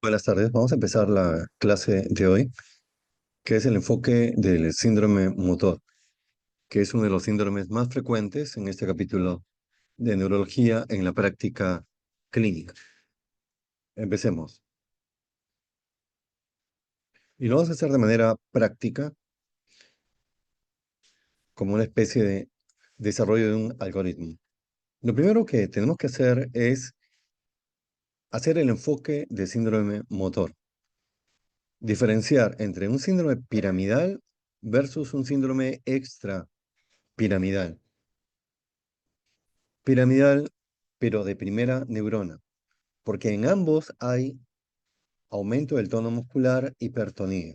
Buenas tardes, vamos a empezar la clase de hoy, que es el enfoque del síndrome motor, que es uno de los síndromes más frecuentes en este capítulo de neurología en la práctica clínica. Empecemos. Y lo vamos a hacer de manera práctica, como una especie de desarrollo de un algoritmo. Lo primero que tenemos que hacer es hacer el enfoque del síndrome motor, diferenciar entre un síndrome piramidal versus un síndrome extrapiramidal. Piramidal, pero de primera neurona, porque en ambos hay aumento del tono muscular, hipertonía.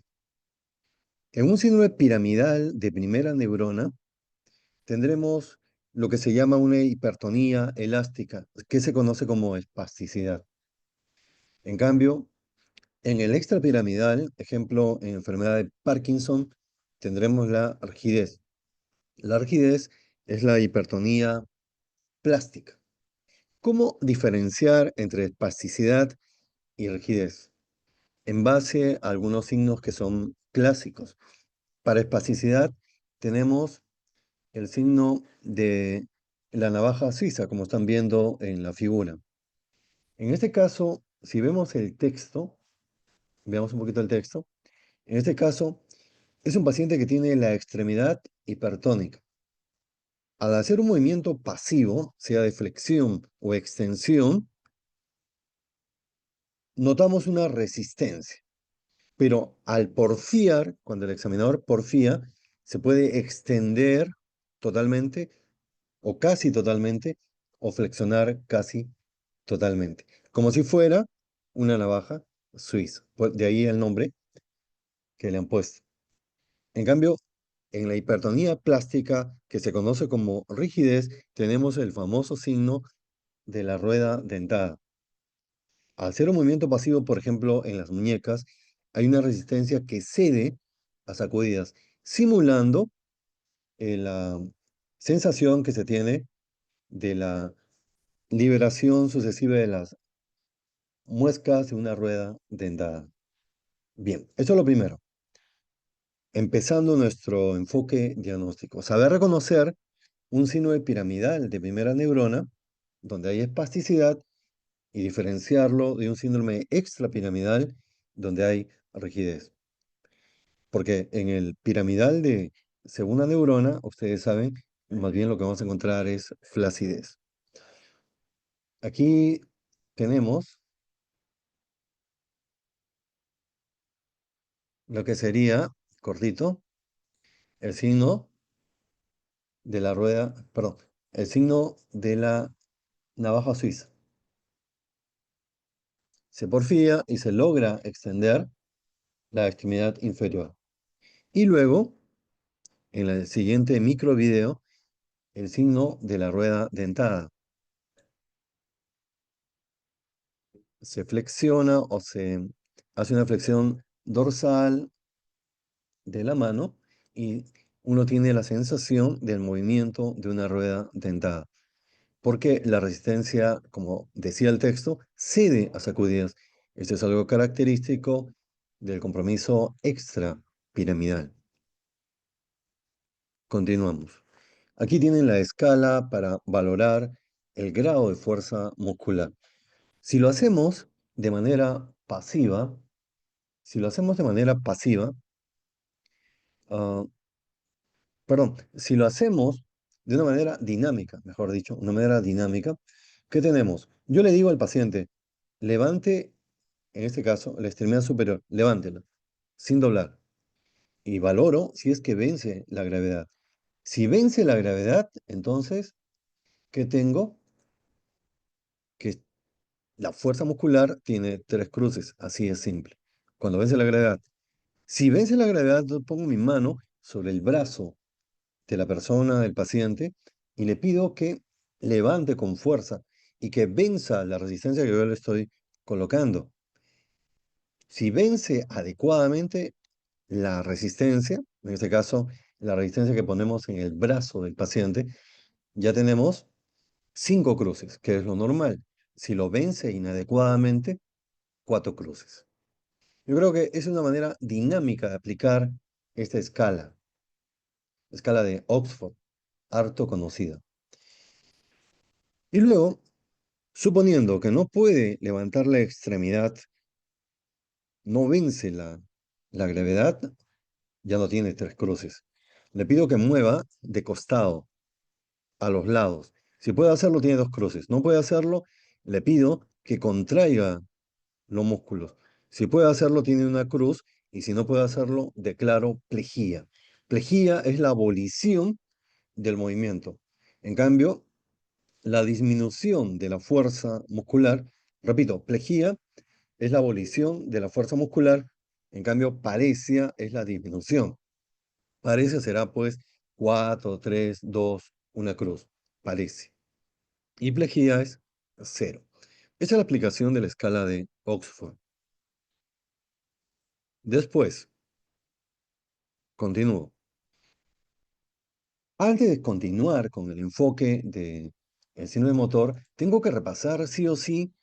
En un síndrome piramidal de primera neurona tendremos lo que se llama una hipertonía elástica, que se conoce como espasticidad. En cambio, en el extrapiramidal, ejemplo, en enfermedad de Parkinson, tendremos la rigidez. La rigidez es la hipertonía plástica. ¿Cómo diferenciar entre espasticidad y rigidez? En base a algunos signos que son clásicos. Para espasticidad tenemos el signo de la navaja suiza, como están viendo en la figura. En este caso, si vemos el texto, veamos un poquito el texto, en este caso es un paciente que tiene la extremidad hipertónica. Al hacer un movimiento pasivo, sea de flexión o extensión, notamos una resistencia. Pero al porfiar, cuando el examinador porfía, se puede extender totalmente o casi totalmente o flexionar casi totalmente, como si fuera una navaja suiza. De ahí el nombre que le han puesto. En cambio, en la hipertonía plástica, que se conoce como rigidez, tenemos el famoso signo de la rueda dentada. Al hacer un movimiento pasivo, por ejemplo, en las muñecas, hay una resistencia que cede a sacudidas, simulando la sensación que se tiene de la liberación sucesiva de las muescas de una rueda dentada. Bien, eso es lo primero. Empezando nuestro enfoque diagnóstico. Saber reconocer un síndrome piramidal de primera neurona, donde hay espasticidad, y diferenciarlo de un síndrome extrapiramidal, donde hay rigidez. Porque en el piramidal de segunda neurona, ustedes saben, más bien lo que vamos a encontrar es flacidez. Aquí tenemos lo que sería, cortito, el signo de la rueda, perdón, el signo de la navaja suiza. Se porfía y se logra extender la extremidad inferior. Y luego, en el siguiente microvideo, el signo de la rueda dentada. Se flexiona o se hace una flexión dorsal de la mano y uno tiene la sensación del movimiento de una rueda dentada. Porque la resistencia, como decía el texto, cede a sacudidas. Esto es algo característico del compromiso extrapiramidal. Continuamos. Aquí tienen la escala para valorar el grado de fuerza muscular. Si lo hacemos de manera pasiva, si lo hacemos de manera pasiva, ah, perdón, si lo hacemos de una manera dinámica, mejor dicho, una manera dinámica, ¿qué tenemos? Yo le digo al paciente, levante, en este caso, la extremidad superior, levántela, sin doblar, y valoro si es que vence la gravedad. Si vence la gravedad, entonces, ¿qué tengo? Que la fuerza muscular tiene tres cruces, así es simple. Cuando vence la gravedad. Si vence la gravedad, yo pongo mi mano sobre el brazo de la persona, del paciente, y le pido que levante con fuerza y que venza la resistencia que yo le estoy colocando. Si vence adecuadamente la resistencia, en este caso la resistencia que ponemos en el brazo del paciente, ya tenemos 5 cruces, que es lo normal. Si lo vence inadecuadamente, 4 cruces. Yo creo que es una manera dinámica de aplicar esta escala de Oxford, harto conocida. Y luego, suponiendo que no puede levantar la extremidad, no vence la gravedad, ya no tiene 3 cruces. Le pido que mueva de costado a los lados. Si puede hacerlo, tiene 2 cruces. No puede hacerlo, le pido que contraiga los músculos. Si puede hacerlo, tiene una cruz, y si no puede hacerlo, declaro plejía. Plejía es la abolición del movimiento. En cambio, la disminución de la fuerza muscular, repito, plejía es la abolición de la fuerza muscular, en cambio, paresia es la disminución. Paresia será pues 4, 3, 2, una cruz. Parece. Y plejía es 0. Esa es la aplicación de la escala de Oxford. Después, continúo. Antes de continuar con el enfoque del síndrome motor, tengo que repasar sí o sí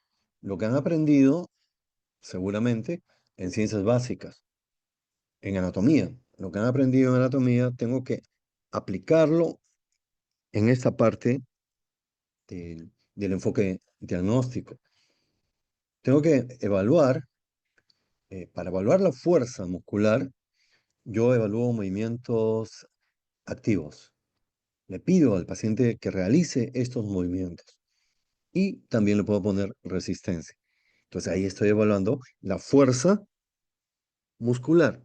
lo que han aprendido, seguramente, en ciencias básicas, en anatomía. Lo que han aprendido en anatomía, tengo que aplicarlo en esta parte del enfoque diagnóstico. Tengo que evaluar, para evaluar la fuerza muscular, yo evalúo movimientos activos. Le pido al paciente que realice estos movimientos y también le puedo poner resistencia. Entonces ahí estoy evaluando la fuerza muscular.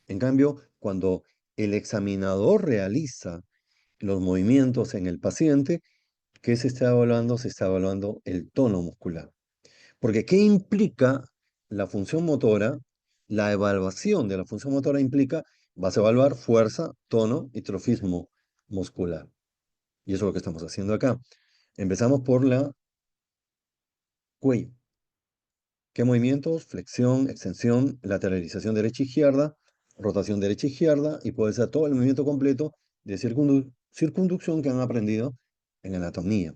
En cambio, cuando el examinador realiza los movimientos en el paciente, ¿qué se está evaluando? Se está evaluando el tono muscular. Porque ¿qué implica la función motora? La evaluación de la función motora implica, vas a evaluar fuerza, tono y trofismo muscular. Y eso es lo que estamos haciendo acá. Empezamos por la cuello. ¿Qué movimientos? Flexión, extensión, lateralización derecha-izquierda, rotación derecha-izquierda, y puede ser todo el movimiento completo de circunducción que han aprendido en anatomía.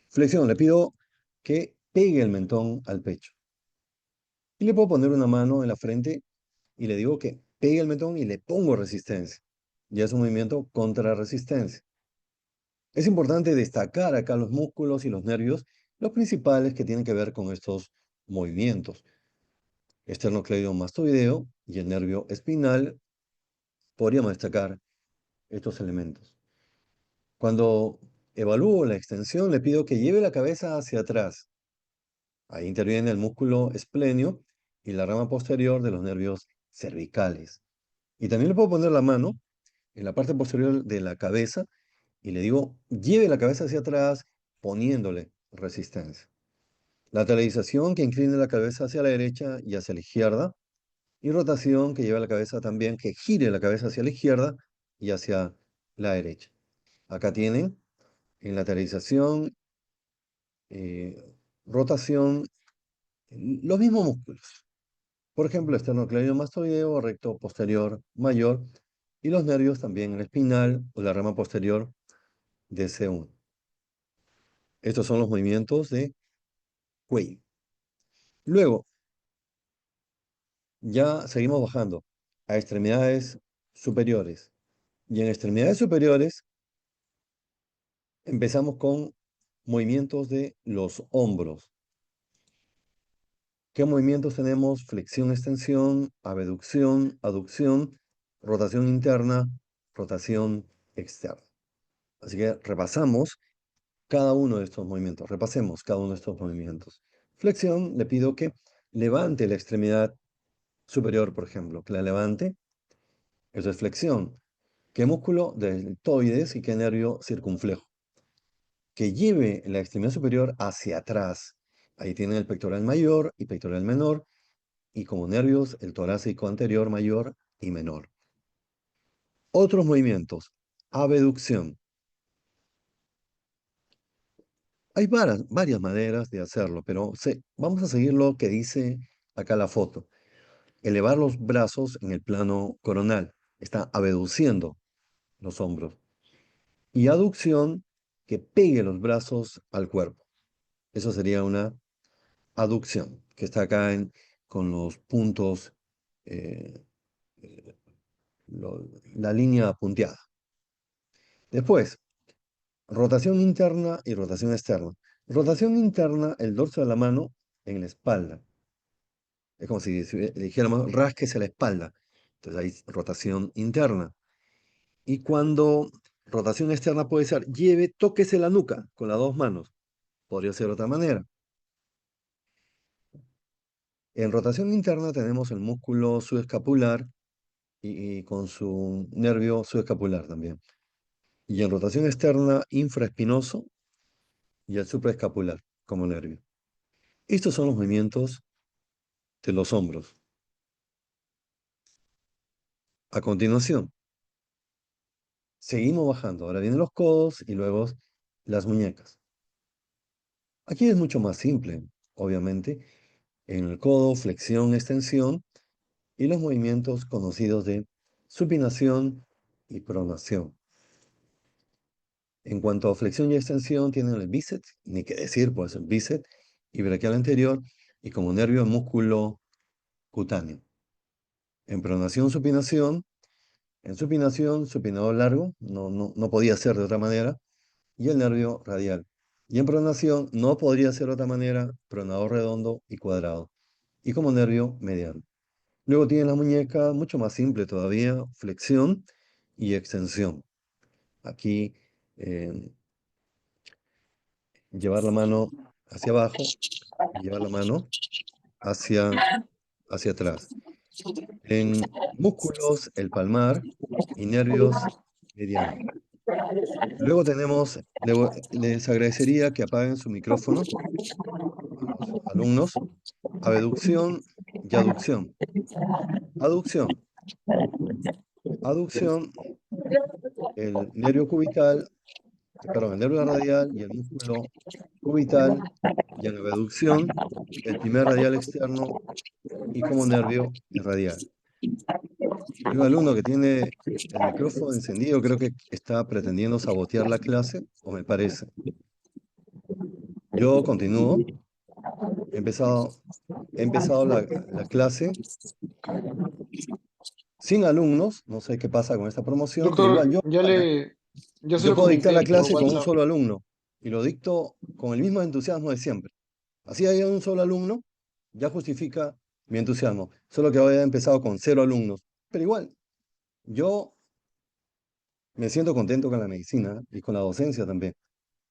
Flexión, le pido que pegue el mentón al pecho. Y le puedo poner una mano en la frente y le digo que pegue el mentón y le pongo resistencia. Ya es un movimiento contra resistencia. Es importante destacar acá los músculos y los nervios, los principales que tienen que ver con estos movimientos. Esternocleidomastoideo y el nervio espinal, podríamos destacar estos elementos. Cuando evalúo la extensión, le pido que lleve la cabeza hacia atrás. Ahí interviene el músculo esplenio y la rama posterior de los nervios cervicales. Y también le puedo poner la mano en la parte posterior de la cabeza y le digo, lleve la cabeza hacia atrás poniéndole resistencia. Lateralización que incline la cabeza hacia la derecha y hacia la izquierda. Y rotación que lleva la cabeza también, que gire la cabeza hacia la izquierda y hacia la derecha. Acá tienen en lateralización, rotación, los mismos músculos. Por ejemplo, esternocleidomastoideo, recto posterior mayor, y los nervios también, el espinal o la rama posterior de C1. Estos son los movimientos de cuello. Luego, ya seguimos bajando a extremidades superiores. Y en extremidades superiores empezamos con movimientos de los hombros. ¿Qué movimientos tenemos? Flexión, extensión, abducción, aducción, rotación interna, rotación externa. Así que repasamos cada uno de estos movimientos. Repasemos cada uno de estos movimientos. Flexión, le pido que levante la extremidad superior, por ejemplo, que la levante. Eso es flexión. ¿Qué músculo? Deltoides y qué nervio circunflejo. Que lleve la extremidad superior hacia atrás. Ahí tienen el pectoral mayor y pectoral menor, y como nervios el torácico anterior mayor y menor. Otros movimientos. Abducción. Hay varias maneras de hacerlo, pero vamos a seguir lo que dice acá la foto. Elevar los brazos en el plano coronal. Está abduciendo los hombros. Y aducción, que pegue los brazos al cuerpo. Eso sería una aducción, que está acá con los puntos, eh, la línea punteada. Después, rotación interna y rotación externa. Rotación interna, el dorso de la mano en la espalda. Es como si dijéramos, rásquese la espalda. Entonces hay rotación interna. Y cuando rotación externa puede ser, tóquese la nuca con las dos manos. Podría ser de otra manera. En rotación interna tenemos el músculo subescapular y con su nervio subescapular también. Y en rotación externa, infraespinoso y el supraescapular como nervio. Estos son los movimientos de los hombros. A continuación, seguimos bajando. Ahora vienen los codos y luego las muñecas. Aquí es mucho más simple, obviamente. En el codo, flexión, extensión y los movimientos conocidos de supinación y pronación. En cuanto a flexión y extensión, tienen el bíceps, ni qué decir, pues el bíceps y braquial anterior, y como nervio el músculo cutáneo. En pronación, supinación, en supinación, supinador largo, no podía ser de otra manera, y el nervio radial. Y en pronación no podría ser de otra manera, pronador redondo y cuadrado, y como nervio mediano. Luego tiene la muñeca, mucho más simple todavía, flexión y extensión. Aquí llevar la mano hacia abajo y llevar la mano hacia, hacia atrás. En músculos, el palmar y nervios medianos. Luego tenemos, les agradecería que apaguen su micrófono a los alumnos. Abducción y aducción. Aducción. Aducción, el nervio cubital, perdón, el nervio radial y el músculo cubital, y en abducción, el primer radial externo y como nervio el radial. Hay un alumno que tiene el micrófono encendido, creo que está pretendiendo sabotear la clase, o me parece. Yo continúo. He empezado, he empezado la clase sin alumnos. No sé qué pasa con esta promoción, pero Doctor, igual ya se yo lo puedo dictar la comenté por clase con un WhatsApp. solo alumno. Y lo dicto con el mismo entusiasmo de siempre. Así haya un solo alumno, ya justifica mi entusiasmo. Solo que hoy he empezado con 0 alumnos. Pero igual, yo me siento contento con la medicina y con la docencia también.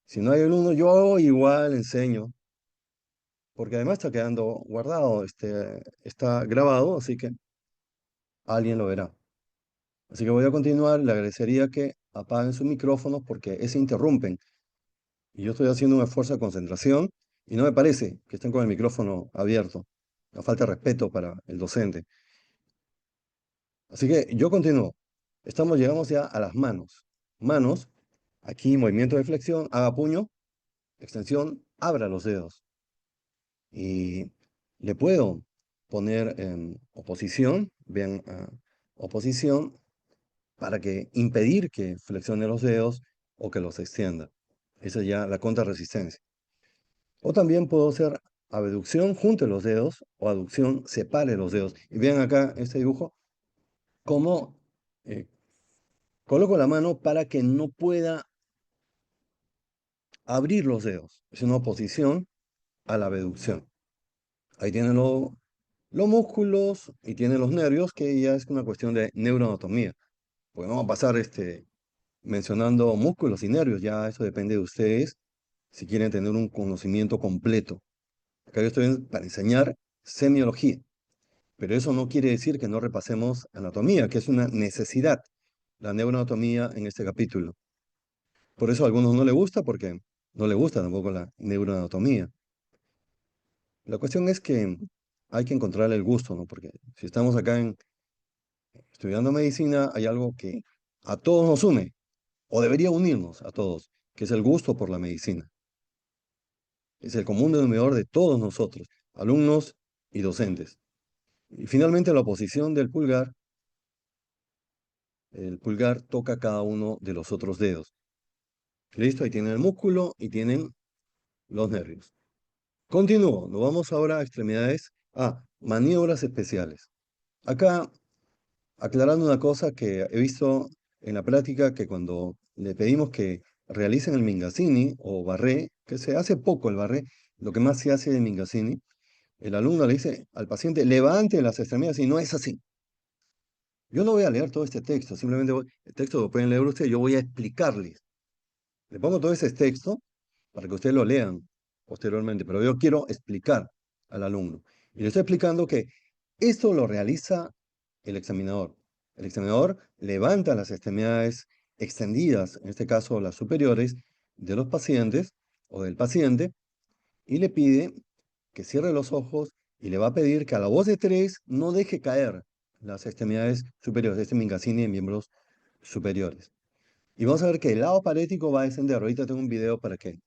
Si no hay alumnos, yo igual enseño, porque además está quedando guardado, está grabado, así que alguien lo verá. Así que voy a continuar, le agradecería que apaguen sus micrófonos porque se interrumpen. Y yo estoy haciendo un esfuerzo de concentración y no me parece que estén con el micrófono abierto. Una falta de respeto para el docente. Así que yo continúo. Llegamos ya a las manos. Manos, aquí movimiento de flexión, haga puño, extensión, abra los dedos. Y le puedo poner en oposición, vean, oposición, para que impedir que flexione los dedos o que los extienda. Esa es ya la contrarresistencia. O también puedo hacer abducción, junte los dedos, o aducción, separe los dedos. Y vean acá este dibujo, cómo eh, coloco la mano para que no pueda abrir los dedos. Es una oposición a la abducción. Ahí tienen los músculos y tienen los nervios, que ya es una cuestión de neuroanatomía. Porque no vamos a pasar mencionando músculos y nervios, ya eso depende de ustedes si quieren tener un conocimiento completo. Acá yo estoy para enseñar semiología, pero eso no quiere decir que no repasemos anatomía, que es una necesidad, la neuroanatomía en este capítulo. Por eso a algunos no les gusta, porque no les gusta tampoco la neuroanatomía. La cuestión es que hay que encontrar el gusto, ¿no? Porque si estamos acá estudiando medicina, hay algo que a todos nos une, o debería unirnos a todos, que es el gusto por la medicina. Es el común denominador de todos nosotros, alumnos y docentes. Y finalmente la oposición del pulgar, el pulgar toca cada uno de los otros dedos. Listo, ahí tienen el músculo y tienen los nervios. Continúo, nos vamos ahora a extremidades. Maniobras especiales. Acá, aclarando una cosa que he visto en la práctica, que cuando le pedimos que realicen el Mingazzini o barré, que se hace poco el barré, lo que más se hace de Mingazzini, el alumno le dice al paciente, levante las extremidades y no es así. Yo no voy a leer todo este texto, simplemente el texto lo pueden leer ustedes, yo voy a explicarles. Le pongo todo ese texto para que ustedes lo lean posteriormente, pero yo quiero explicar al alumno. Y le estoy explicando que esto lo realiza el examinador. El examinador levanta las extremidades extendidas, en este caso las superiores, de los pacientes o del paciente, y le pide que cierre los ojos y le va a pedir que a la voz de tres no deje caer las extremidades superiores, este Mingazzini de miembros superiores. Y vamos a ver que el lado parético va a descender. Ahorita tengo un video para que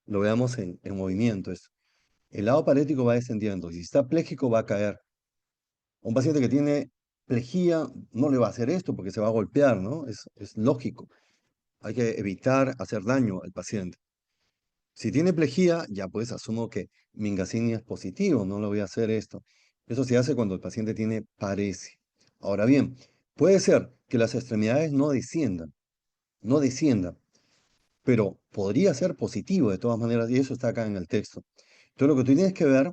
lo veamos en movimiento. El lado parético va descendiendo. Y si está pléjico, va a caer. Un paciente que tiene plejía no le va a hacer esto porque se va a golpear, ¿no? Es lógico. Hay que evitar hacer daño al paciente. Si tiene plejía, ya pues asumo que Mingazzini es positivo, no le voy a hacer esto. Eso se hace cuando el paciente tiene paresia. Ahora bien, puede ser que las extremidades no desciendan, pero podría ser positivo de todas maneras, y eso está acá en el texto. Entonces lo que tú tienes que ver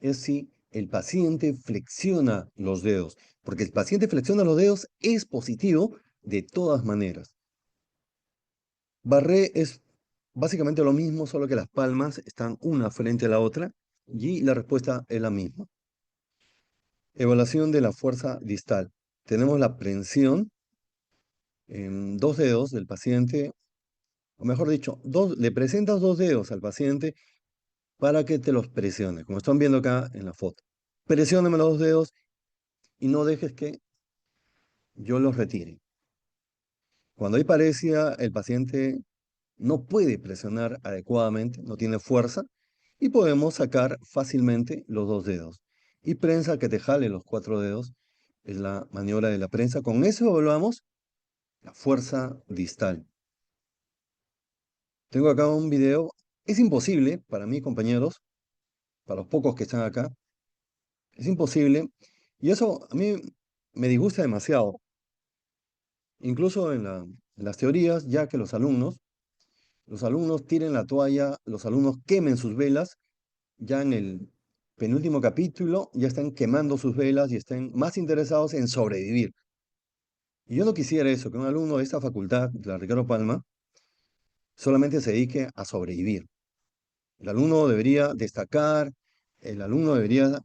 es si el paciente flexiona los dedos, porque el paciente flexiona los dedos es positivo de todas maneras. Barré es básicamente lo mismo, solo que las palmas están una frente a la otra y la respuesta es la misma. Evaluación de la fuerza distal. Tenemos la prensión en dos dedos del paciente, o mejor dicho, le presentas dos dedos al paciente para que te los presione, como están viendo acá en la foto. Presióname los dos dedos y no dejes que yo los retire. Cuando hay paresia, el paciente no puede presionar adecuadamente, no tiene fuerza, y podemos sacar fácilmente los dos dedos. Y prensa que te jale los cuatro dedos es la maniobra de la prensa. Con eso evaluamos la fuerza distal. Tengo acá un video. Es imposible para mí, compañeros, para los pocos que están acá, es imposible. Y eso a mí me disgusta demasiado. Incluso en las teorías, ya que los alumnos tiren la toalla, los alumnos quemen sus velas, ya en el penúltimo capítulo ya están quemando sus velas y estén más interesados en sobrevivir. Y yo no quisiera eso, que un alumno de esta facultad, de la Ricardo Palma, solamente se dedique a sobrevivir. El alumno debería destacar, el alumno debería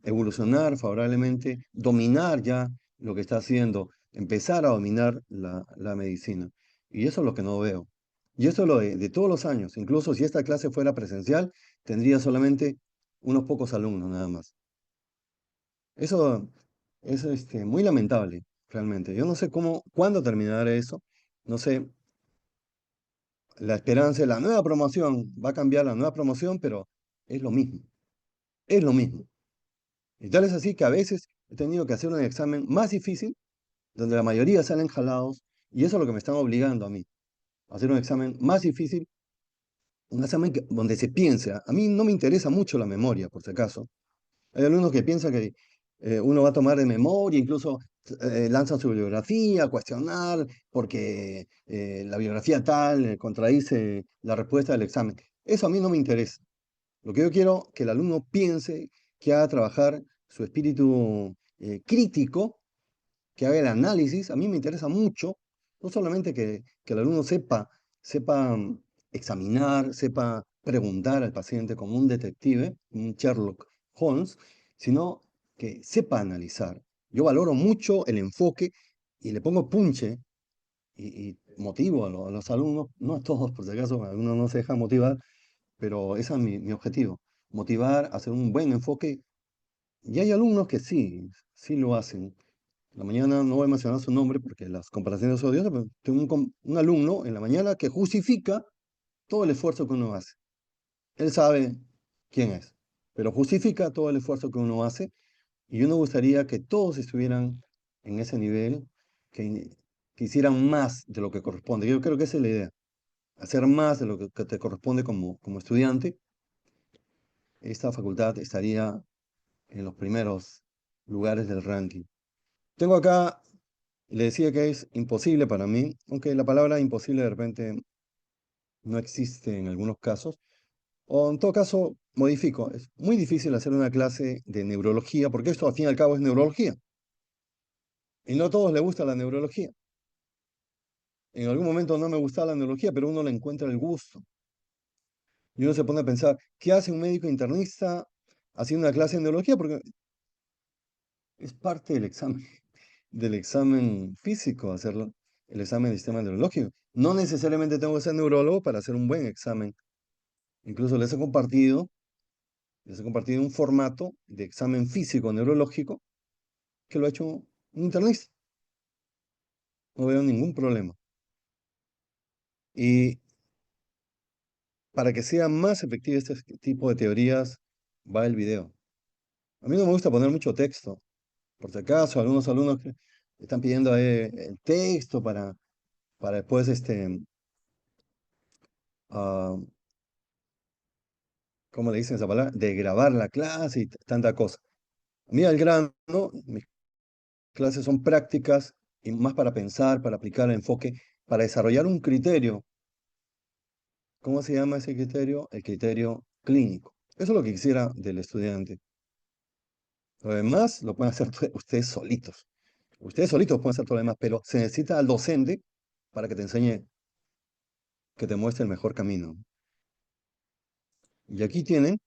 evolucionar favorablemente, dominar ya lo que está haciendo, empezar a dominar la medicina. Y eso es lo que no veo. Y eso es lo de todos los años. Incluso si esta clase fuera presencial, tendría solamente unos pocos alumnos nada más. Eso es muy lamentable, realmente. Yo no sé cuándo terminará eso. No sé, la esperanza de la nueva promoción va a cambiar la nueva promoción, pero es lo mismo. Es lo mismo. Y tal es así que a veces he tenido que hacer un examen más difícil, donde la mayoría salen jalados, y eso es lo que me están obligando a mí, a hacer un examen más difícil, un examen donde se piensa. A mí no me interesa mucho la memoria, por si acaso. Hay alumnos que piensan que uno va a tomar de memoria, incluso lanzan su bibliografía, a cuestionar, porque la bibliografía tal contradice la respuesta del examen. Eso a mí no me interesa. Lo que yo quiero que el alumno piense, que haga trabajar su espíritu crítico, que haga el análisis. A mí me interesa mucho, no solamente que el alumno sepa examinar, sepa preguntar al paciente como un detective, un Sherlock Holmes, sino que sepa analizar. Yo valoro mucho el enfoque y le pongo punche y motivo a los alumnos, no a todos, por si acaso, algunos no se dejan motivar, pero ese es mi objetivo, motivar, hacer un buen enfoque. Y hay alumnos que sí lo hacen. La mañana no voy a mencionar su nombre porque las comparaciones son odiosas, pero tengo un alumno en la mañana que justifica todo el esfuerzo que uno hace. Él sabe quién es, pero justifica todo el esfuerzo que uno hace y uno gustaría que todos estuvieran en ese nivel, que hicieran más de lo que corresponde. Yo creo que esa es la idea, hacer más de lo que te corresponde como estudiante esta facultad estaría en los primeros lugares del ranking. Tengo acá, le decía que es imposible para mí, aunque la palabra imposible de repente no existe en algunos casos, o en todo caso modifico. Es muy difícil hacer una clase de neurología, porque esto al fin y al cabo es neurología, y no a todos les gusta la neurología. En algún momento no me gustaba la neurología, pero uno le encuentra el gusto. Y uno se pone a pensar, ¿qué hace un médico internista haciendo una clase de neurología? Porque es parte del examen físico, hacerlo, el examen del sistema neurológico. No necesariamente tengo que ser neurólogo para hacer un buen examen. Incluso les he compartido un formato de examen físico neurológico que lo ha hecho un internista. No veo ningún problema. Y para que sea más efectivo este tipo de teorías, va el video. A mí no me gusta poner mucho texto. Por si acaso, algunos alumnos que están pidiendo el texto para después, ah, ¿cómo le dicen esa palabra? De grabar la clase y tanta cosa. A mí al grano, mis clases son prácticas y más para pensar, para aplicar el enfoque, para desarrollar un criterio. ¿Cómo se llama ese criterio? El criterio clínico. Eso es lo que quisiera del estudiante. Lo demás lo pueden hacer ustedes solitos. Ustedes solitos pueden hacer todo lo demás, pero se necesita al docente para que te enseñe, que te muestre el mejor camino. Y aquí tienen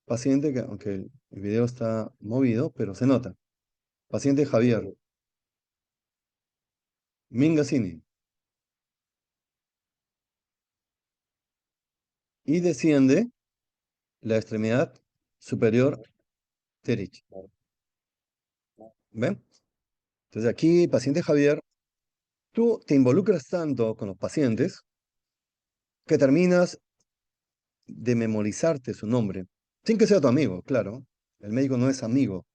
paciente que, aunque el video está movido, pero se nota. Paciente Javier Mingasini. Y desciende la extremidad superior derecha. ¿Ven? Entonces aquí, paciente Javier, tú te involucras tanto con los pacientes que terminas de memorizarte su nombre, sin que sea tu amigo, claro. El médico no es amigo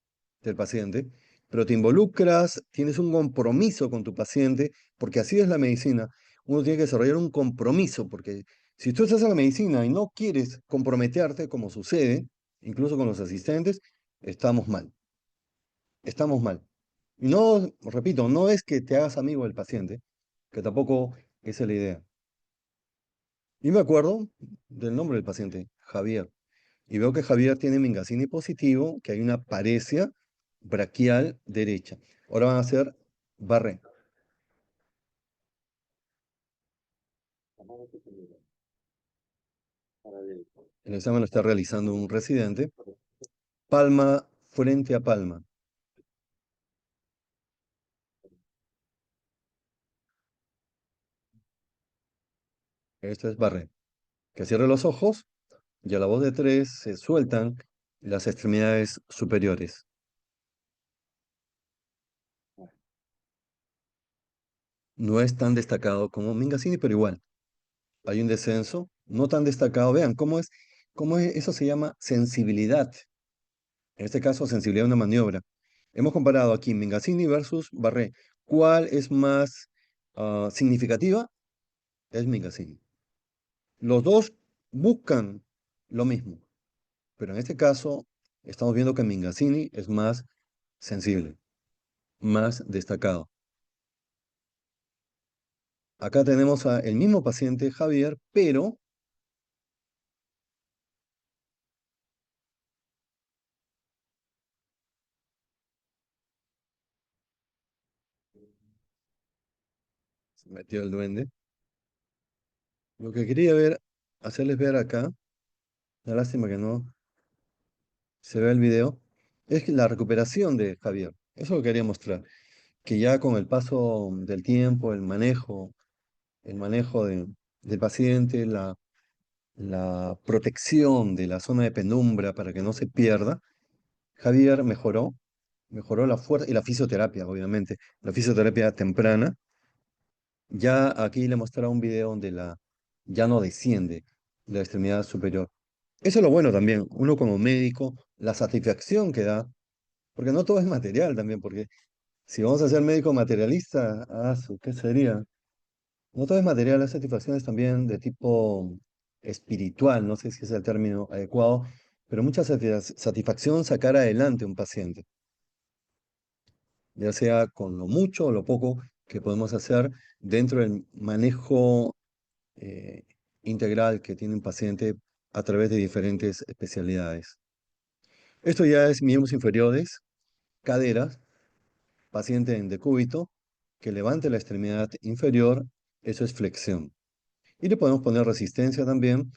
del paciente, pero te involucras, tienes un compromiso con tu paciente, porque así es la medicina. Uno tiene que desarrollar un compromiso, porque si tú estás en la medicina y no quieres comprometerte, como sucede, incluso con los asistentes, estamos mal. Estamos mal. Y no, repito, no es que te hagas amigo del paciente, que tampoco esa es la idea. Y me acuerdo del nombre del paciente, Javier. Y veo que Javier tiene Mingasini positivo, que hay una paresia braquial derecha. Ahora van a hacer barré. El examen lo está realizando un residente. Palma frente a palma. Esto es barré. Que cierre los ojos y a la voz de tres se sueltan las extremidades superiores. No es tan destacado como Mingasini, pero igual. Hay un descenso, no tan destacado. Vean eso se llama sensibilidad. En este caso, sensibilidad a una maniobra. Hemos comparado aquí Mingasini versus Barré. ¿Cuál es más significativa? Es Mingasini. Los dos buscan lo mismo, pero en este caso estamos viendo que Mingasini es más sensible, más destacado. Acá tenemos el mismo paciente, Javier, pero se metió el duende. Lo que quería hacerles ver acá, una lástima que no se vea el video, es que la recuperación de Javier. Eso lo quería mostrar. Que ya con el paso del tiempo, el manejo del paciente, la protección de la zona de penumbra para que no se pierda, Javier mejoró la fuerza y la fisioterapia, obviamente, la fisioterapia temprana. Ya aquí le mostraba un video donde ya no desciende la extremidad superior. Eso es lo bueno también, uno como médico, la satisfacción que da, porque no todo es material también, porque si vamos a ser médico materialista, ¿qué sería? No todo es material, hay satisfacciones también de tipo espiritual, no sé si es el término adecuado, pero mucha satisfacción sacar adelante un paciente, ya sea con lo mucho o lo poco que podemos hacer dentro del manejo eh, integral que tiene un paciente a través de diferentes especialidades. Esto ya es miembros inferiores, caderas, paciente en decúbito, que levante la extremidad inferior, eso es flexión. Y le podemos poner resistencia también,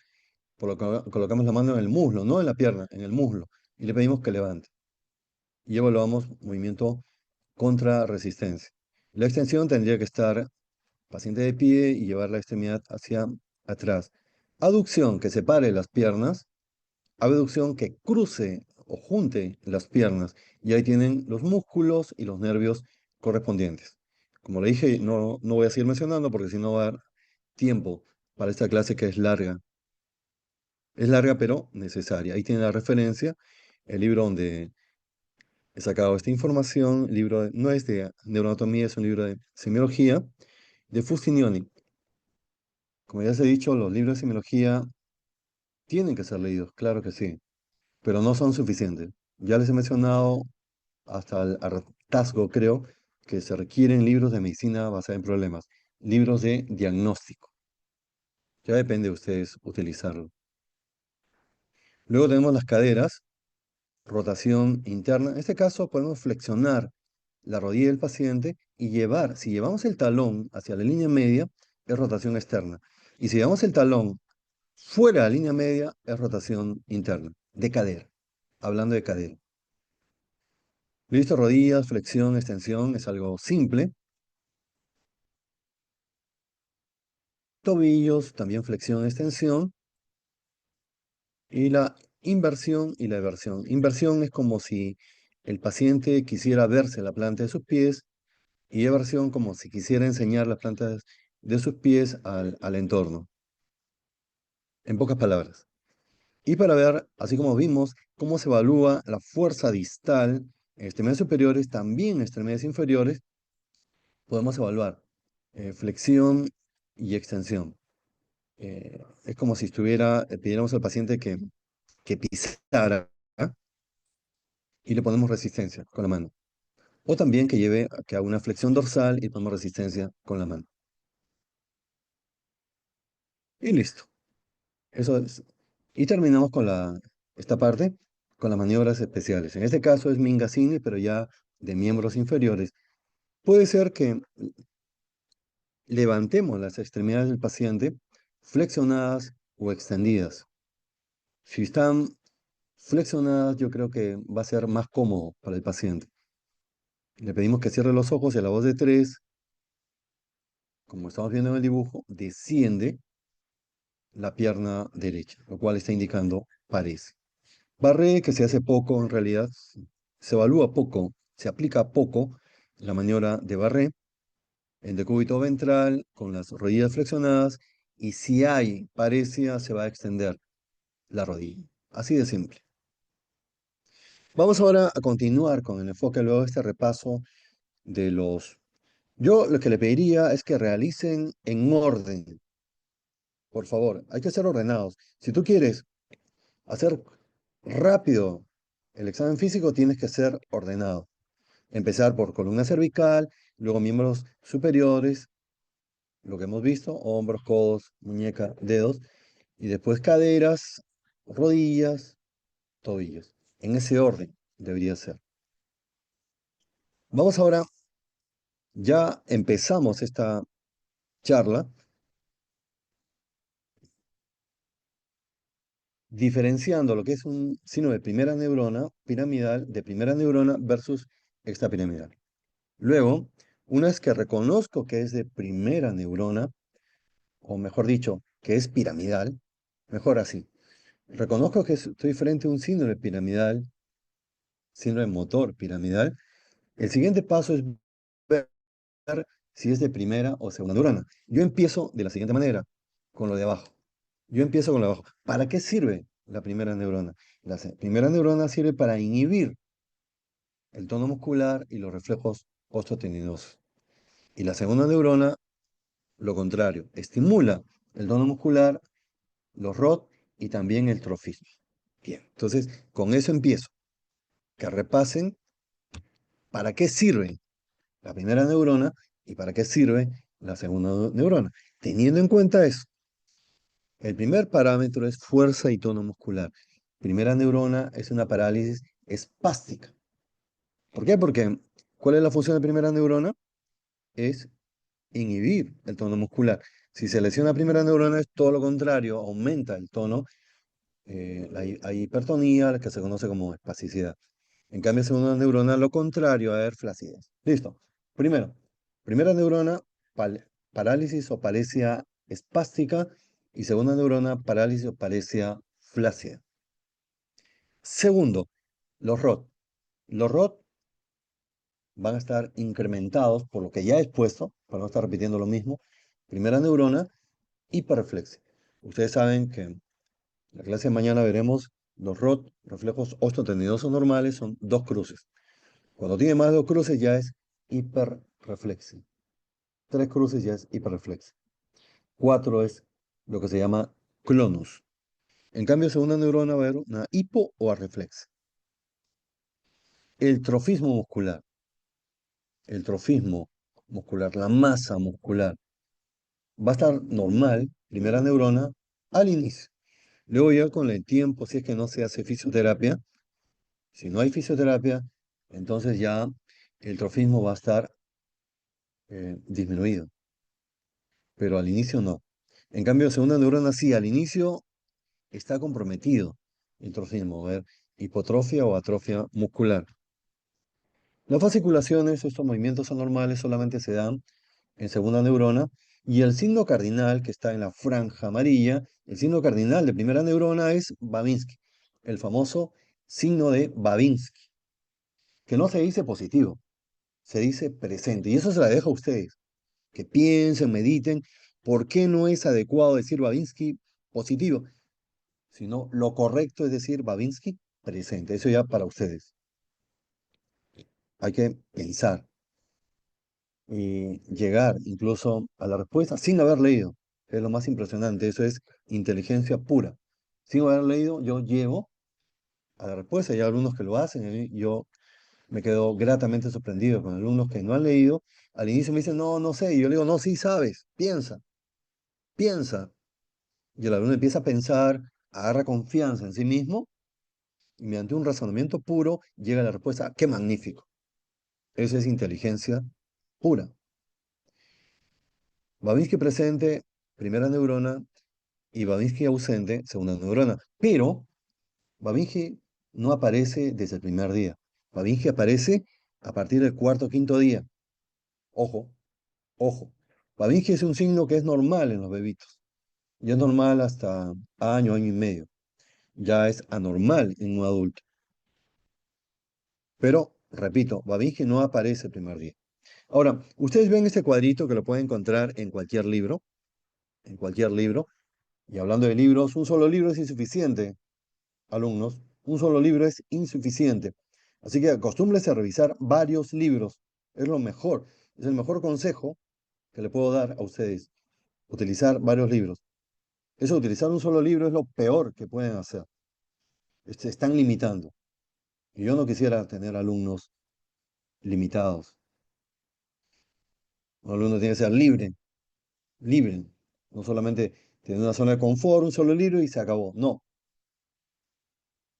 colocamos la mano en el muslo, no en la pierna, en el muslo, y le pedimos que levante. Y evaluamos movimiento contra resistencia. La extensión tendría que estar paciente de pie y llevar la extremidad hacia atrás. Aducción que separe las piernas, abducción que cruce o junte las piernas. Y ahí tienen los músculos y los nervios correspondientes. Como le dije, no voy a seguir mencionando porque si no va a dar tiempo para esta clase que es larga. Es larga pero necesaria. Ahí tiene la referencia, el libro donde he sacado esta información. El libro no es de neuroanatomía, es un libro de semiología de Fustinioni. Como ya se ha dicho, los libros de semiología tienen que ser leídos, claro que sí, pero no son suficientes. Ya les he mencionado hasta el hartazgo, creo, que se requieren libros de medicina basada en problemas, libros de diagnóstico. Ya depende de ustedes utilizarlo. Luego tenemos las caderas, rotación interna. En este caso podemos flexionar la rodilla del paciente y llevar, si llevamos el talón hacia la línea media, es rotación externa. Y si llevamos el talón fuera de la línea media, es rotación interna, de cadera, hablando de cadera. Listo, rodillas, flexión, extensión, es algo simple. Tobillos, también flexión, extensión. Y la inversión y la eversión. Inversión es como si el paciente quisiera verse la planta de sus pies y eversión como si quisiera enseñar las plantas de sus pies al entorno. En pocas palabras. Y para ver, así como vimos, cómo se evalúa la fuerza distal en extremidades superiores, también en extremidades inferiores, podemos evaluar flexión y extensión. Es como si pidiéramos al paciente que pisara, ¿ah? Y le ponemos resistencia con la mano. O también que haga una flexión dorsal y ponemos resistencia con la mano. Y listo. Eso es. Y terminamos con esta parte con las maniobras especiales. En este caso es Mingasini, pero ya de miembros inferiores. Puede ser que levantemos las extremidades del paciente flexionadas o extendidas. Si están flexionadas, yo creo que va a ser más cómodo para el paciente. Le pedimos que cierre los ojos y a la voz de tres, como estamos viendo en el dibujo, desciende la pierna derecha, lo cual está indicando parece. Barré, que se hace poco en realidad, se evalúa poco, se aplica poco la maniobra de barré en decúbito ventral con las rodillas flexionadas y si hay paresia se va a extender la rodilla. Así de simple. Vamos ahora a continuar con el enfoque luego de este repaso de los... Yo lo que le pediría es que realicen en orden, por favor. Hay que ser ordenados. Si tú quieres hacer rápido el examen físico, tienes que ser ordenado. Empezar por columna cervical, luego miembros superiores, lo que hemos visto, hombros, codos, muñeca, dedos, y después caderas, rodillas, tobillos. En ese orden debería ser. Vamos ahora, ya empezamos esta charla diferenciando lo que es un signo de primera neurona piramidal, de primera neurona versus extrapiramidal. Luego, una vez que reconozco que es de primera neurona, o mejor dicho, que es piramidal, mejor así. Reconozco que estoy frente a un síndrome piramidal, síndrome motor piramidal. El siguiente paso es ver si es de primera o segunda neurona. Yo empiezo de la siguiente manera, con lo de abajo. Yo empiezo con lo de abajo. ¿Para qué sirve la primera neurona? Primera neurona sirve para inhibir el tono muscular y los reflejos osteotendinosos. Y la segunda neurona, lo contrario, estimula el tono muscular, los ROT y también el trofismo. Bien, entonces con eso empiezo. Que repasen para qué sirve la primera neurona y para qué sirve la segunda neurona. Teniendo en cuenta eso, el primer parámetro es fuerza y tono muscular. Primera neurona es una parálisis espástica. ¿Por qué? Porque ¿cuál es la función de primera neurona? Es inhibir el tono muscular. Si se lesiona la primera neurona es todo lo contrario, aumenta el tono, hay hipertonía, la que se conoce como espasticidad. En cambio, segunda neurona, lo contrario, a ver, flacidez. Listo. Primero, primera neurona, parálisis o paresia espástica, y segunda neurona, parálisis o paresia flácida. Segundo, los ROT. Los ROT van a estar incrementados por lo que ya he expuesto, para no estar repitiendo lo mismo. Primera neurona, hiperreflexia. Ustedes saben que en la clase de mañana veremos los ROT, reflejos osteotendinosos normales, son dos cruces. Cuando tiene más de dos cruces ya es hiperreflexia. Tres cruces ya es hiperreflexia. Cuatro es lo que se llama clonus. En cambio, según una neurona va a haber una hipo o arreflexia. El trofismo muscular. El trofismo muscular, la masa muscular, va a estar normal, primera neurona, al inicio. Luego ya con el tiempo, si es que no se hace fisioterapia, si no hay fisioterapia, entonces ya el trofismo va a estar disminuido, pero al inicio no. En cambio, segunda neurona sí, al inicio está comprometido el trofismo, a ver, hipotrofia o atrofia muscular. Las fasciculaciones, estos movimientos anormales solamente se dan en segunda neurona, y el signo cardinal que está en la franja amarilla, el signo cardinal de primera neurona es Babinski, el famoso signo de Babinski, que no se dice positivo, se dice presente, y eso se la dejo a ustedes, que piensen, mediten, ¿por qué no es adecuado decir Babinski positivo? Sino lo correcto es decir Babinski presente, eso ya para ustedes. Hay que pensar y llegar incluso a la respuesta sin haber leído. Es lo más impresionante, eso es inteligencia pura. Sin haber leído, yo llego a la respuesta. Hay alumnos que lo hacen, y yo me quedo gratamente sorprendido con alumnos que no han leído. Al inicio me dicen, no, no sé. Y yo le digo, no, sí sabes, piensa, piensa. Y el alumno empieza a pensar, agarra confianza en sí mismo y mediante un razonamiento puro llega a la respuesta. ¡Qué magnífico! Eso es inteligencia pura. Babinski presente, primera neurona, y Babinski ausente, segunda neurona. Pero Babinski no aparece desde el primer día. Babinski aparece a partir del cuarto o quinto día. Ojo, ojo. Babinski es un signo que es normal en los bebitos. Y es normal hasta año, año y medio. Ya es anormal en un adulto. Pero, repito, Babinski no aparece el primer día. Ahora, ustedes ven este cuadrito que lo pueden encontrar en cualquier libro. Y hablando de libros, un solo libro es insuficiente, alumnos. Un solo libro es insuficiente. Así que acostúmbrense a revisar varios libros. Es lo mejor. Es el mejor consejo que le puedo dar a ustedes. Utilizar varios libros. Eso, utilizar un solo libro es lo peor que pueden hacer. Se están limitando. Y yo no quisiera tener alumnos limitados. Un alumno tiene que ser libre, libre. No solamente tener una zona de confort, un solo libro y se acabó. No.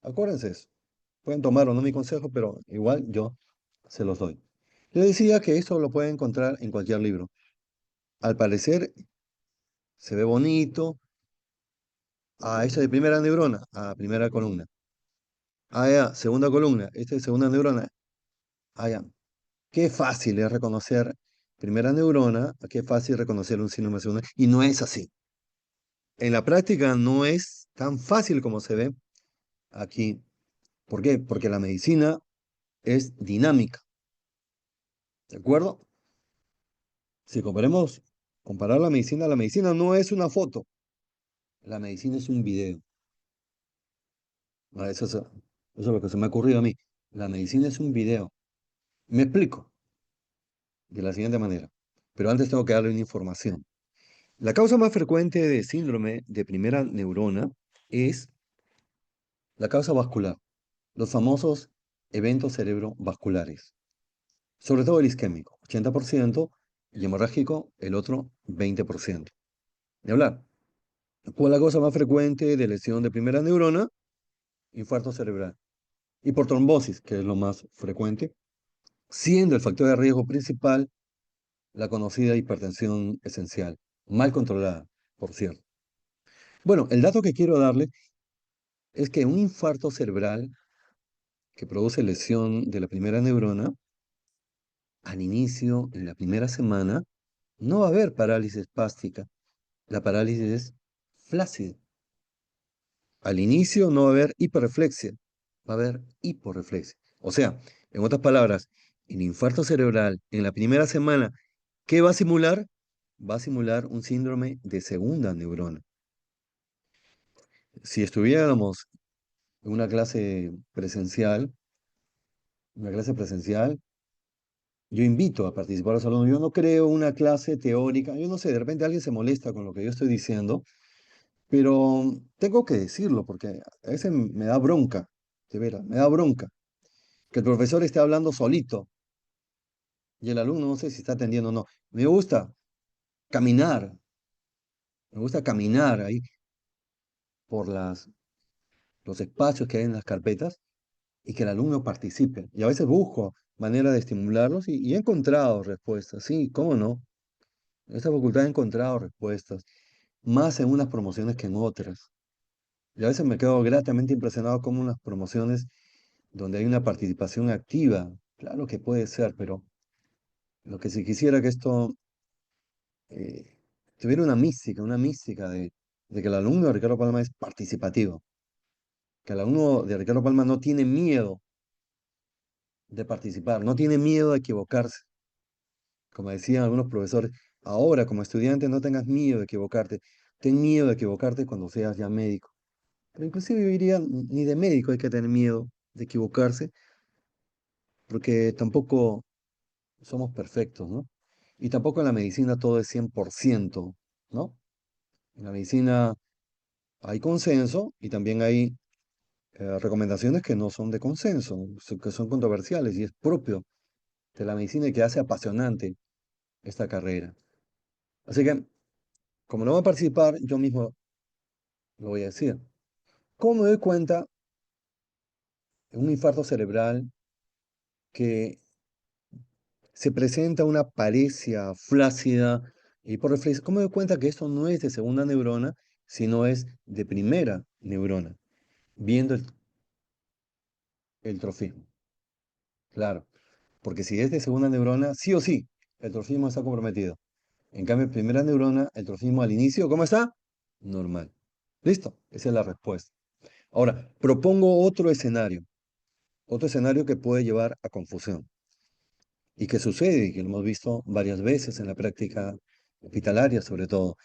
Acuérdense eso. Pueden tomar o no mi consejo, pero igual yo se los doy. Yo decía que esto lo pueden encontrar en cualquier libro. Al parecer se ve bonito. Ah, esto de primera neurona. Ah, primera columna. Ah, ya, segunda columna. Esta es segunda neurona. Ah, ya. Qué fácil es reconocer primera neurona. Qué fácil reconocer un síndrome de segunda. Y no es así. En la práctica no es tan fácil como se ve aquí. ¿Por qué? Porque la medicina es dinámica. ¿De acuerdo? Si comparar la medicina no es una foto. La medicina es un video. Eso es lo que se me ha ocurrido a mí. La medicina es un video. Me explico de la siguiente manera, pero antes tengo que darle una información. La causa más frecuente de síndrome de primera neurona es La causa vascular, los famosos eventos cerebrovasculares, sobre todo el isquémico, 80%, y hemorrágico, el otro 20%. De hablar. ¿Cuál es la causa más frecuente de lesión de primera neurona? Infarto cerebral. Y por trombosis, que es lo más frecuente, siendo el factor de riesgo principal la conocida hipertensión esencial, mal controlada, por cierto. Bueno, el dato que quiero darle es que un infarto cerebral que produce lesión de la primera neurona, al inicio, en la primera semana, no va a haber parálisis espástica. La parálisis es flácida. Al inicio no va a haber hiperreflexia, va a haber hiporreflexia. O sea, en otras palabras, el infarto cerebral en la primera semana, ¿qué va a simular? Va a simular un síndrome de segunda neurona. Si estuviéramos en una clase presencial, yo invito a participar a los alumnos. Yo no creo una clase teórica. Yo no sé, de repente alguien se molesta con lo que yo estoy diciendo, pero tengo que decirlo porque a veces me da bronca, de veras, me da bronca que el profesor esté hablando solito y el alumno no sé si está atendiendo o no. Me gusta caminar, me gusta caminar ahí por los espacios que hay en las carpetas y que el alumno participe. Y a veces busco manera de estimularlos y he encontrado respuestas. Sí, cómo no. En esta facultad he encontrado respuestas, más en unas promociones que en otras. Y a veces me quedo gratamente impresionado como unas promociones donde hay una participación activa. Claro que puede ser, pero lo que si quisiera que esto eh, tuviera una mística de que el alumno de Ricardo Palma es participativo, que el alumno de Ricardo Palma no tiene miedo de participar, no tiene miedo de equivocarse. Como decían algunos profesores, ahora como estudiante no tengas miedo de equivocarte, ten miedo de equivocarte cuando seas ya médico. Pero inclusive yo diría, ni de médico hay que tener miedo de equivocarse, porque tampoco somos perfectos, ¿no? Y tampoco en la medicina todo es 100%, ¿no? En la medicina hay consenso y también hay recomendaciones que no son de consenso, que son controversiales y es propio de la medicina y que hace apasionante esta carrera. Así que, como no voy a participar, yo mismo lo voy a decir. ¿Cómo me doy cuenta en un infarto cerebral que se presenta una paresia flácida y por reflejo? ¿Cómo me doy cuenta que esto no es de segunda neurona, sino es de primera neurona? Viendo el trofismo. Claro, porque si es de segunda neurona, sí o sí, el trofismo está comprometido. En cambio, primera neurona, el trofismo al inicio, ¿cómo está? Normal. Listo, esa es la respuesta. Ahora, propongo otro escenario que puede llevar a confusión y que sucede y que lo hemos visto varias veces en la práctica hospitalaria, sobre todo,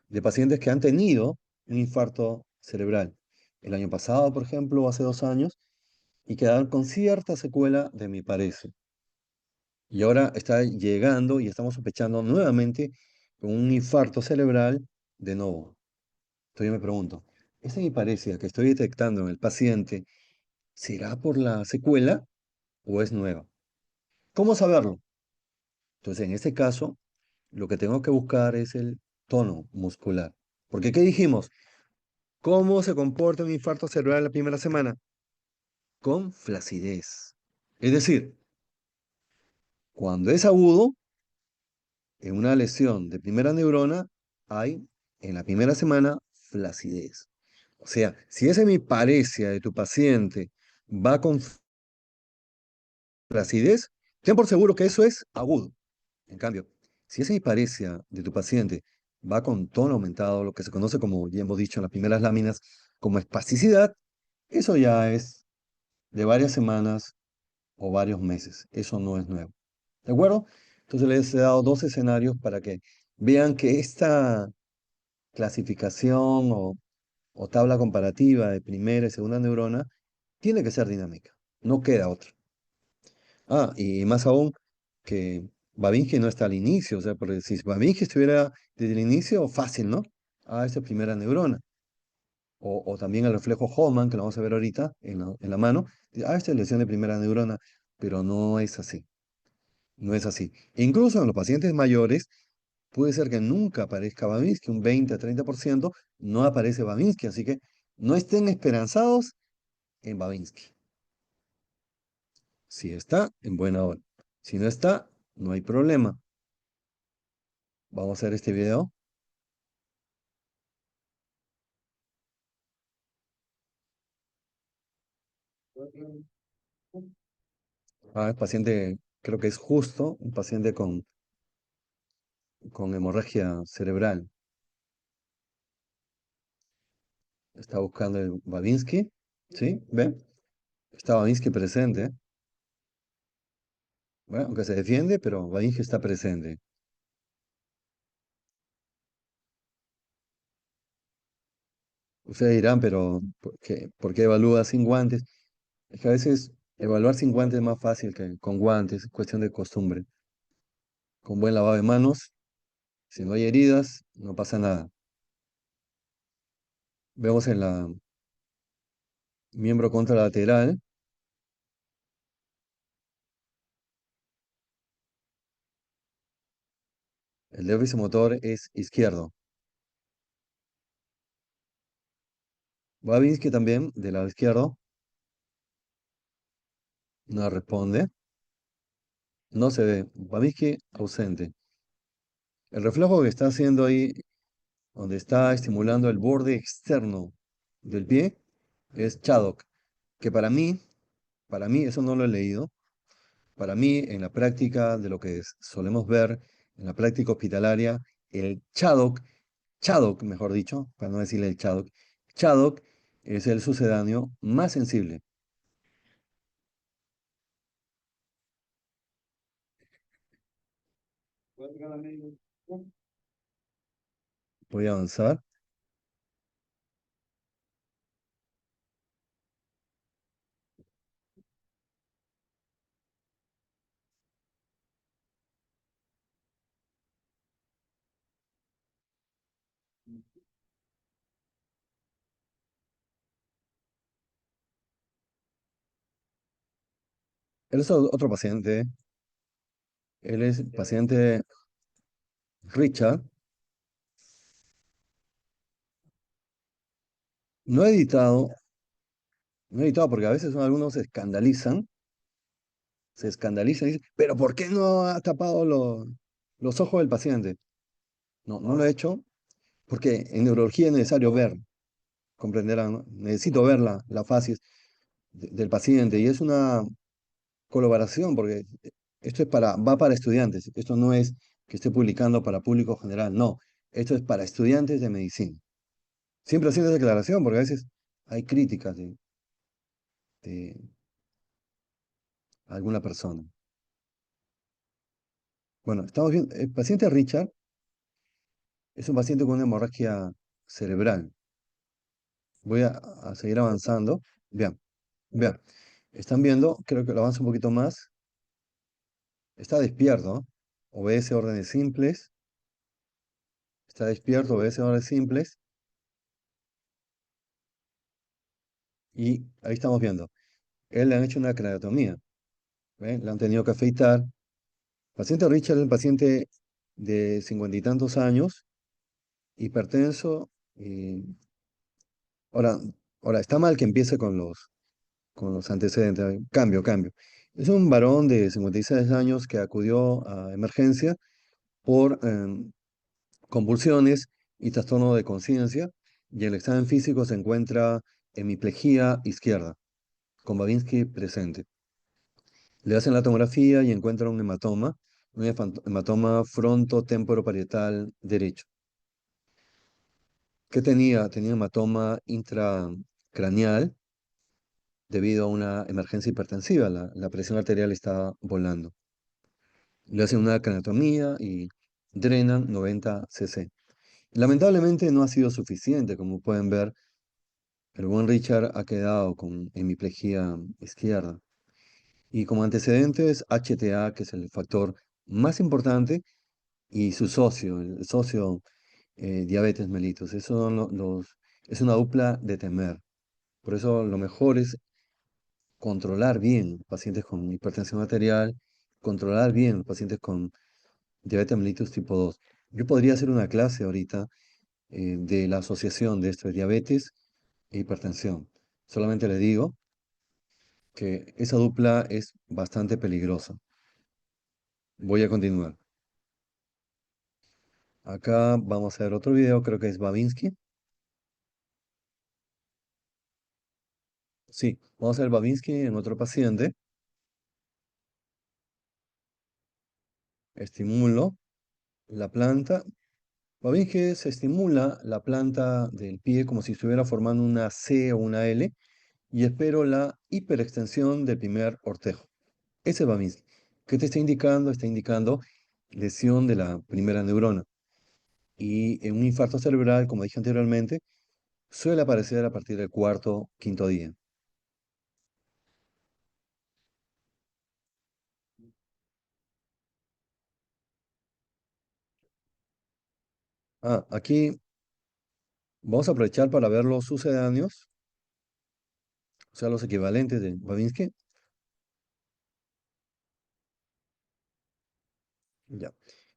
de pacientes que han tenido un infarto cerebral el año pasado, por ejemplo, o hace 2 años, y quedaron con cierta secuela de mi pareja. Y ahora está llegando y estamos sospechando nuevamente con un infarto cerebral de nuevo. Entonces yo me pregunto, ¿esa hiparesia que estoy detectando en el paciente será por la secuela o es nueva? ¿Cómo saberlo? Entonces, en este caso, lo que tengo que buscar es el tono muscular. Porque, ¿qué dijimos? ¿Cómo se comporta un infarto cerebral la primera semana? Con flacidez. Es decir, cuando es agudo, en una lesión de primera neurona, hay en la primera semana flacidez. O sea, si esa hemiparesia de tu paciente va con flacidez, ten por seguro que eso es agudo. En cambio, si esa hemiparesia de tu paciente va con tono aumentado, lo que se conoce como, ya hemos dicho en las primeras láminas, como espasticidad, eso ya es de varias semanas o varios meses. Eso no es nuevo. ¿De acuerdo? Entonces les he dado dos escenarios para que vean que esta clasificación o tabla comparativa de primera y segunda neurona tiene que ser dinámica, no queda otra. Ah, y más aún que Babinski no está al inicio, o sea, porque si Babinski estuviera desde el inicio, fácil, ¿no? Ah, esa es primera neurona. o también el reflejo Hoffman, que lo vamos a ver ahorita en la mano. Esta es lesión de primera neurona, pero no es así. No es así. Incluso en los pacientes mayores, puede ser que nunca aparezca Babinski, un 20 a 30% no aparece Babinski, así que no estén esperanzados en Babinski. Si está, en buena hora. Si no está, no hay problema. Vamos a hacer este video. El paciente, creo que es justo, un paciente con hemorragia cerebral. Está buscando el Babinski, ¿sí? ¿Ven? Está Babinski presente. Bueno, aunque se defiende, pero Babinski está presente. Ustedes dirán, pero ¿por qué evalúa sin guantes? Es que a veces evaluar sin guantes es más fácil que con guantes, es cuestión de costumbre. Con buen lavado de manos, si no hay heridas, no pasa nada. Vemos en la miembro contralateral, el déficit motor es izquierdo. Babinski también, del lado izquierdo, no responde, no se ve. Babinski ausente. El reflejo que está haciendo ahí, donde está estimulando el borde externo del pie, es Chaddock, que para mí, eso no lo he leído. Para mí, en la práctica de lo que solemos ver, en la práctica hospitalaria, el Chaddock, mejor dicho, para no decirle el Chaddock es el sucedáneo más sensible. Voy a avanzar. Él es otro paciente, él es el paciente Richard. No he editado, no he editado porque a veces algunos se escandalizan y dicen, pero ¿por qué no ha tapado los ojos del paciente? No, no lo he hecho porque en neurología es necesario ver, comprenderán, ¿no? Necesito ver la facies del paciente y es una colaboración porque esto va para estudiantes, esto no es que esté publicando para público general, no, esto es para estudiantes de medicina. Siempre haciendo esa declaración porque a veces hay críticas de alguna persona. Bueno, estamos viendo, el paciente Richard es un paciente con una hemorragia cerebral. Voy a seguir avanzando. Bien, bien. Están viendo, creo que lo avanzo un poquito más. Está despierto, ¿no? Obedece órdenes simples. Está despierto, obedece órdenes simples. Y ahí estamos viendo. Él le han hecho una craneotomía. ¿Ven? Le han tenido que afeitar. Paciente Richard es un paciente de 50 y tantos años, hipertenso. Y ahora, ahora, está mal que empiece con los antecedentes. A ver, cambio. Es un varón de 56 años que acudió a emergencia por convulsiones y trastorno de conciencia, y en el examen físico se encuentra hemiplegia izquierda, con Babinski presente. Le hacen la tomografía y encuentran un hematoma frontotemporoparietal derecho. ¿Qué tenía? Tenía hematoma intracraneal debido a una emergencia hipertensiva. La presión arterial estaba volando. Le hacen una craneotomía y drenan 90 cc. Lamentablemente no ha sido suficiente, como pueden ver, el buen Richard ha quedado con hemiplegia izquierda. Y como antecedentes, HTA, que es el factor más importante, y su socio, el socio diabetes mellitus. Esos son los Es una dupla de temer. Por eso lo mejor es controlar bien pacientes con hipertensión arterial, controlar bien pacientes con diabetes mellitus tipo 2. Yo podría hacer una clase ahorita de la asociación de esto de diabetes e hipertensión. Solamente le digo que esa dupla es bastante peligrosa. Voy a continuar. Acá vamos a ver otro video, creo que es Babinski. Sí, vamos a ver Babinski en otro paciente. Estimulo la planta. Babinski se estimula la planta del pie como si estuviera formando una C o una L y espero la hiperextensión del primer ortejo. Ese es Babinski. ¿Qué te está indicando? Está indicando lesión de la primera neurona. Y en un infarto cerebral, como dije anteriormente, suele aparecer a partir del cuarto, quinto día. Aquí vamos a aprovechar para ver los sucedáneos, o sea, los equivalentes de Babinski. Ya.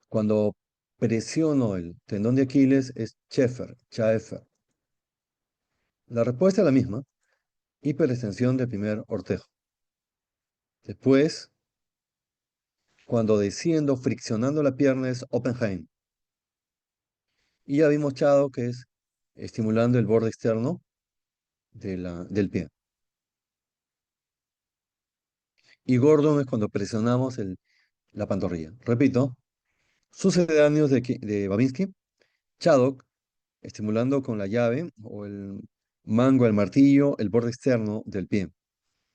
Cuando presiono el tendón de Aquiles es Schaeffer. La respuesta es la misma, hiperextensión del primer ortejo. Después, cuando desciendo friccionando la pierna es Oppenheim. Y ya vimos Chado que es estimulando el borde externo del pie. Y Gordon es cuando presionamos la pantorrilla. Repito, sucedáneos de Babinski, Chaddock, estimulando con la llave o el mango, el martillo, el borde externo del pie.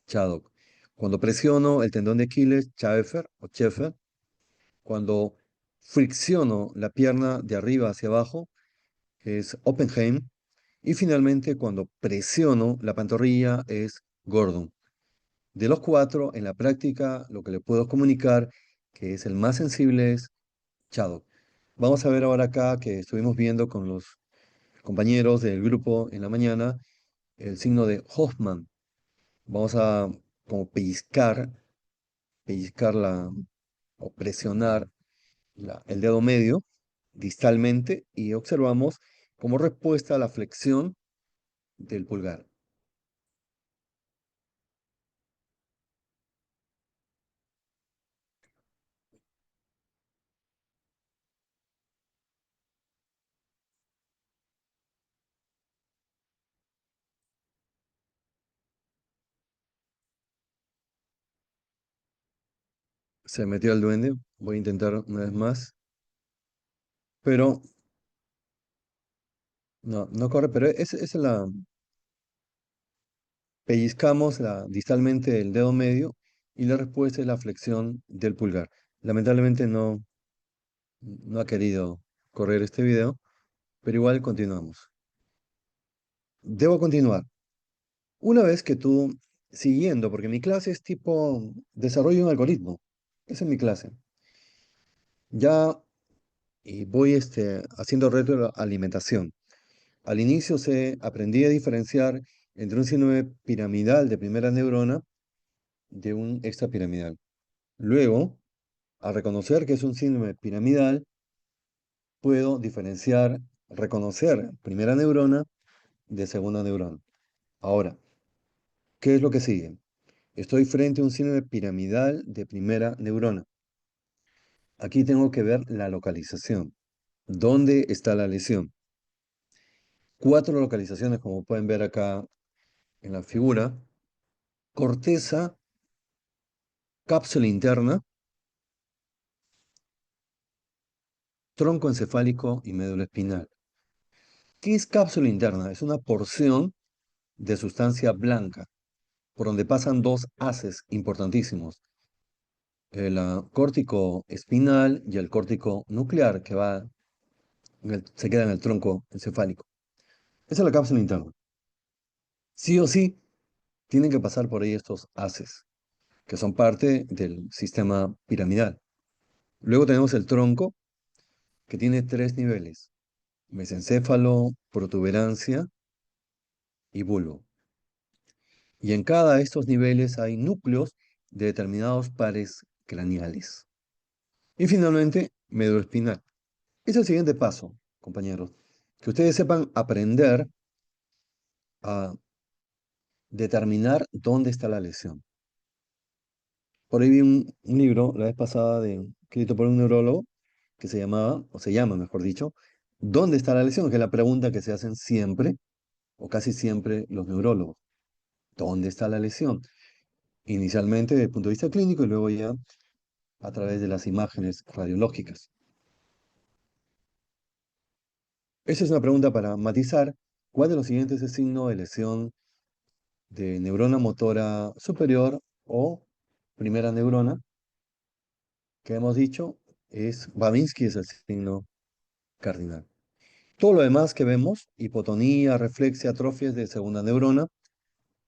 Chaddock. Cuando presiono el tendón de Aquiles, Schaeffer. Cuando fricciono la pierna de arriba hacia abajo, es Oppenheim. Y finalmente, cuando presiono la pantorrilla, es Gordon. De los cuatro, en la práctica, lo que le puedo comunicar, que es el más sensible, es Chaddock. Vamos a ver ahora acá que estuvimos viendo con los compañeros del grupo en la mañana el signo de Hoffman. Vamos a como pellizcar o presionar el dedo medio distalmente y observamos como respuesta a la flexión del pulgar. Se metió el duende, voy a intentar una vez más, pero no corre, pero es la, pellizcamos distalmente el dedo medio y la respuesta es la flexión del pulgar. Lamentablemente no ha querido correr este video, pero igual continuamos. Debo continuar. Una vez que tú, siguiendo, porque mi clase es tipo desarrollo un algoritmo, esa es mi clase. Ya y voy haciendo retroalimentación. Al inicio aprendí a diferenciar entre un síndrome piramidal de primera neurona de un extrapiramidal. Luego, al reconocer que es un síndrome piramidal, puedo reconocer primera neurona de segunda neurona. Ahora, ¿qué es lo que sigue? Estoy frente a un síndrome piramidal de primera neurona. Aquí tengo que ver la localización. ¿Dónde está la lesión? Cuatro localizaciones, como pueden ver acá en la figura. Corteza, cápsula interna, tronco encefálico y médula espinal. ¿Qué es cápsula interna? Es una porción de sustancia blanca por donde pasan dos haces importantísimos, el córtico espinal y el córtico nuclear que se queda en el tronco encefálico. Esa es la cápsula interna. Sí o sí, tienen que pasar por ahí estos haces, que son parte del sistema piramidal. Luego tenemos el tronco, que tiene tres niveles: mesencéfalo, protuberancia y bulbo. Y en cada de estos niveles hay núcleos de determinados pares craneales. Y finalmente, médula espinal. Es el siguiente paso, compañeros. Que ustedes sepan aprender a determinar dónde está la lesión. Por ahí vi un libro la vez pasada escrito por un neurólogo que se llamaba, o se llama, mejor dicho, ¿dónde está la lesión? Que es la pregunta que se hacen siempre, o casi siempre, los neurólogos. ¿Dónde está la lesión? Inicialmente desde el punto de vista clínico y luego ya a través de las imágenes radiológicas. Esa es una pregunta para matizar cuál de los siguientes es signo de lesión de neurona motora superior o primera neurona, que hemos dicho es Babinski, es el signo cardinal. Todo lo demás que vemos, hipotonía, reflexia, atrofias de segunda neurona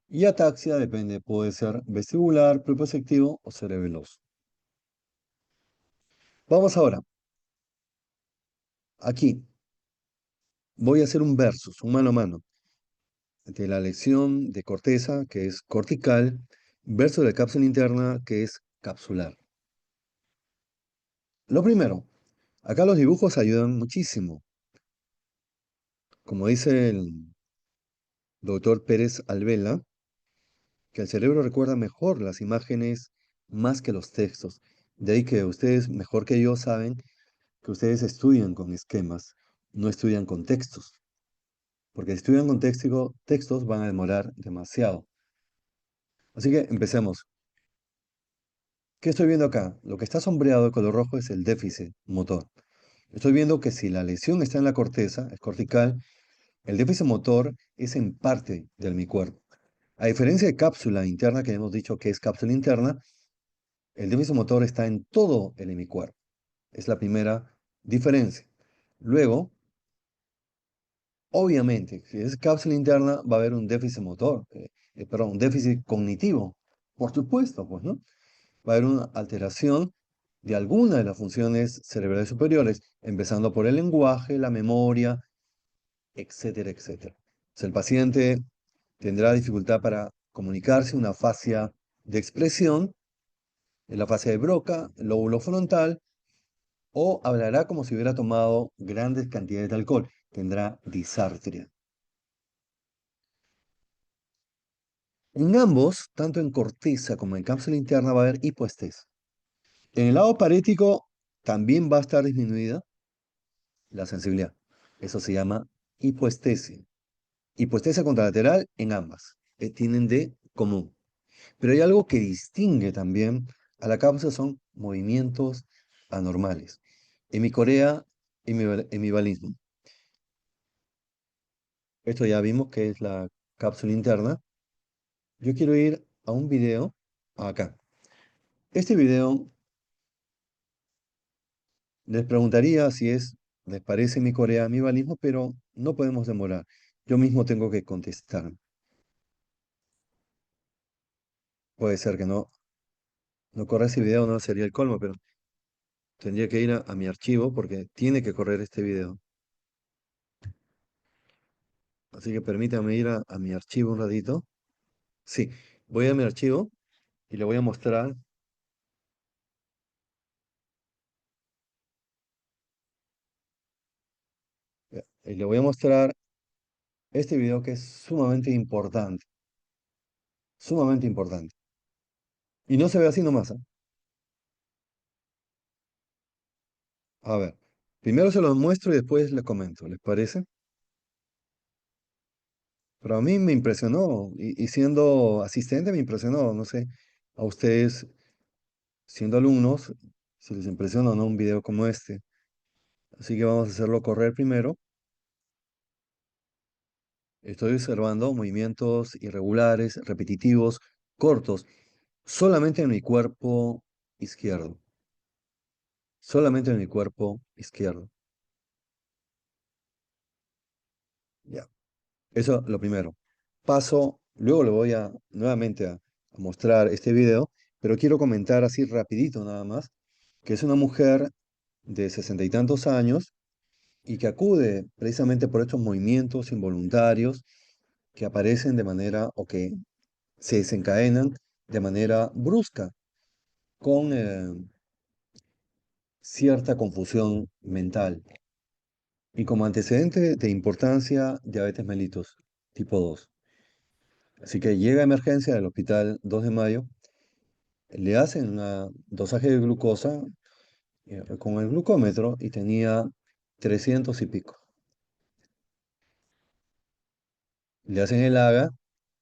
y ataxia, depende, puede ser vestibular, propioceptivo o cerebeloso. Vamos ahora, aquí voy a hacer un versus, un mano a mano, de la lesión de corteza, que es cortical, versus la cápsula interna, que es capsular. Lo primero, acá los dibujos ayudan muchísimo. Como dice el doctor Pérez Alvela, que el cerebro recuerda mejor las imágenes más que los textos. De ahí que ustedes, mejor que yo, saben que ustedes estudian con esquemas, no estudian con textos. Porque si estudian con textos van a demorar demasiado. Así que empecemos. ¿Qué estoy viendo acá? Lo que está sombreado de color rojo es el déficit motor. Estoy viendo que si la lesión está en la corteza, es cortical, el déficit motor es en parte de mi cuerpo. A diferencia de cápsula interna, que hemos dicho que es cápsula interna, el déficit motor está en todo el hemicuerpo. Es la primera diferencia. Luego, obviamente, si es cápsula interna, va a haber un déficit motor, perdón, un déficit cognitivo. Por supuesto, pues, ¿no? Va a haber una alteración de alguna de las funciones cerebrales superiores, empezando por el lenguaje, la memoria, etcétera, etcétera. O sea, el paciente tendrá dificultad para comunicarse, una fascia de expresión, en la fascia de Broca, el lóbulo frontal, o hablará como si hubiera tomado grandes cantidades de alcohol. Tendrá disartria. En ambos, tanto en corteza como en cápsula interna, va a haber hipoestesia. En el lado parético también va a estar disminuida la sensibilidad. Eso se llama hipoestesia. Hipoestesia contralateral en ambas. Tienen de común. Pero hay algo que distingue también a la cápsula, son movimientos anormales. Hemicorea, hemivalismo. Esto ya vimos que es la cápsula interna. Yo quiero ir a un video acá. Este video les preguntaría si les parece mi Corea mi balismo, pero no podemos demorar. Yo mismo tengo que contestar. Puede ser que no corra ese video, no sería el colmo, pero tendría que ir a mi archivo porque tiene que correr este video. Así que permítame ir a mi archivo un ratito. Sí, voy a mi archivo y le voy a mostrar, y le voy a mostrar este video que es sumamente importante. Y no se ve así nomás, ¿ah? A ver, primero se los muestro y después les comento, ¿les parece? Pero a mí me impresionó, y siendo asistente me impresionó, no sé, a ustedes siendo alumnos, si les impresiona o no un video como este. Así que vamos a hacerlo correr primero. Estoy observando movimientos irregulares, repetitivos, cortos, solamente en mi cuerpo izquierdo. Solamente en mi cuerpo izquierdo. Ya. Eso lo primero. Paso, luego le voy nuevamente a mostrar este video, pero quiero comentar así rapidito nada más, que es una mujer de 60 y tantos años y que acude precisamente por estos movimientos involuntarios que aparecen de manera o que se desencadenan de manera brusca, con cierta confusión mental. Y como antecedente de importancia, diabetes mellitus tipo 2. Así que llega a emergencia del hospital 2 de mayo, le hacen un dosaje de glucosa con el glucómetro y tenía 300 y pico. Le hacen el AGA,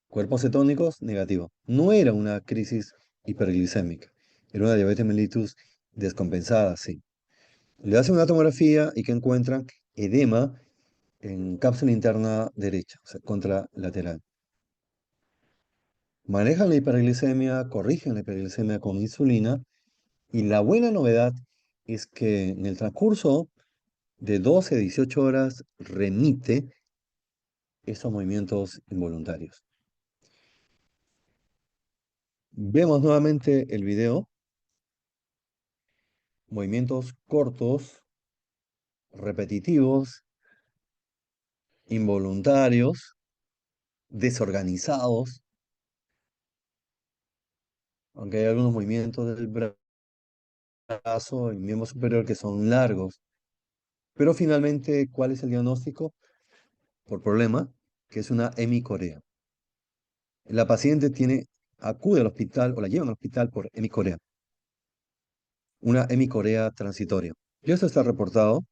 cuerpos cetónicos, negativo. No era una crisis hiperglicémica, era una diabetes mellitus descompensada, sí. Le hacen una tomografía y que encuentran edema en cápsula interna derecha, o sea, contralateral. Manejan la hiperglicemia, corrigen la hiperglicemia con insulina y la buena novedad es que en el transcurso de 12 a 18 horas remite esos movimientos involuntarios. Vemos nuevamente el video, movimientos cortos, repetitivos, involuntarios, desorganizados, aunque hay algunos movimientos del brazo y miembro superior que son largos. Pero finalmente, ¿cuál es el diagnóstico? Por problema, que es una hemicorea. La paciente acude al hospital o la llevan al hospital por hemicorea, una hemicorea transitoria. Y esto está reportado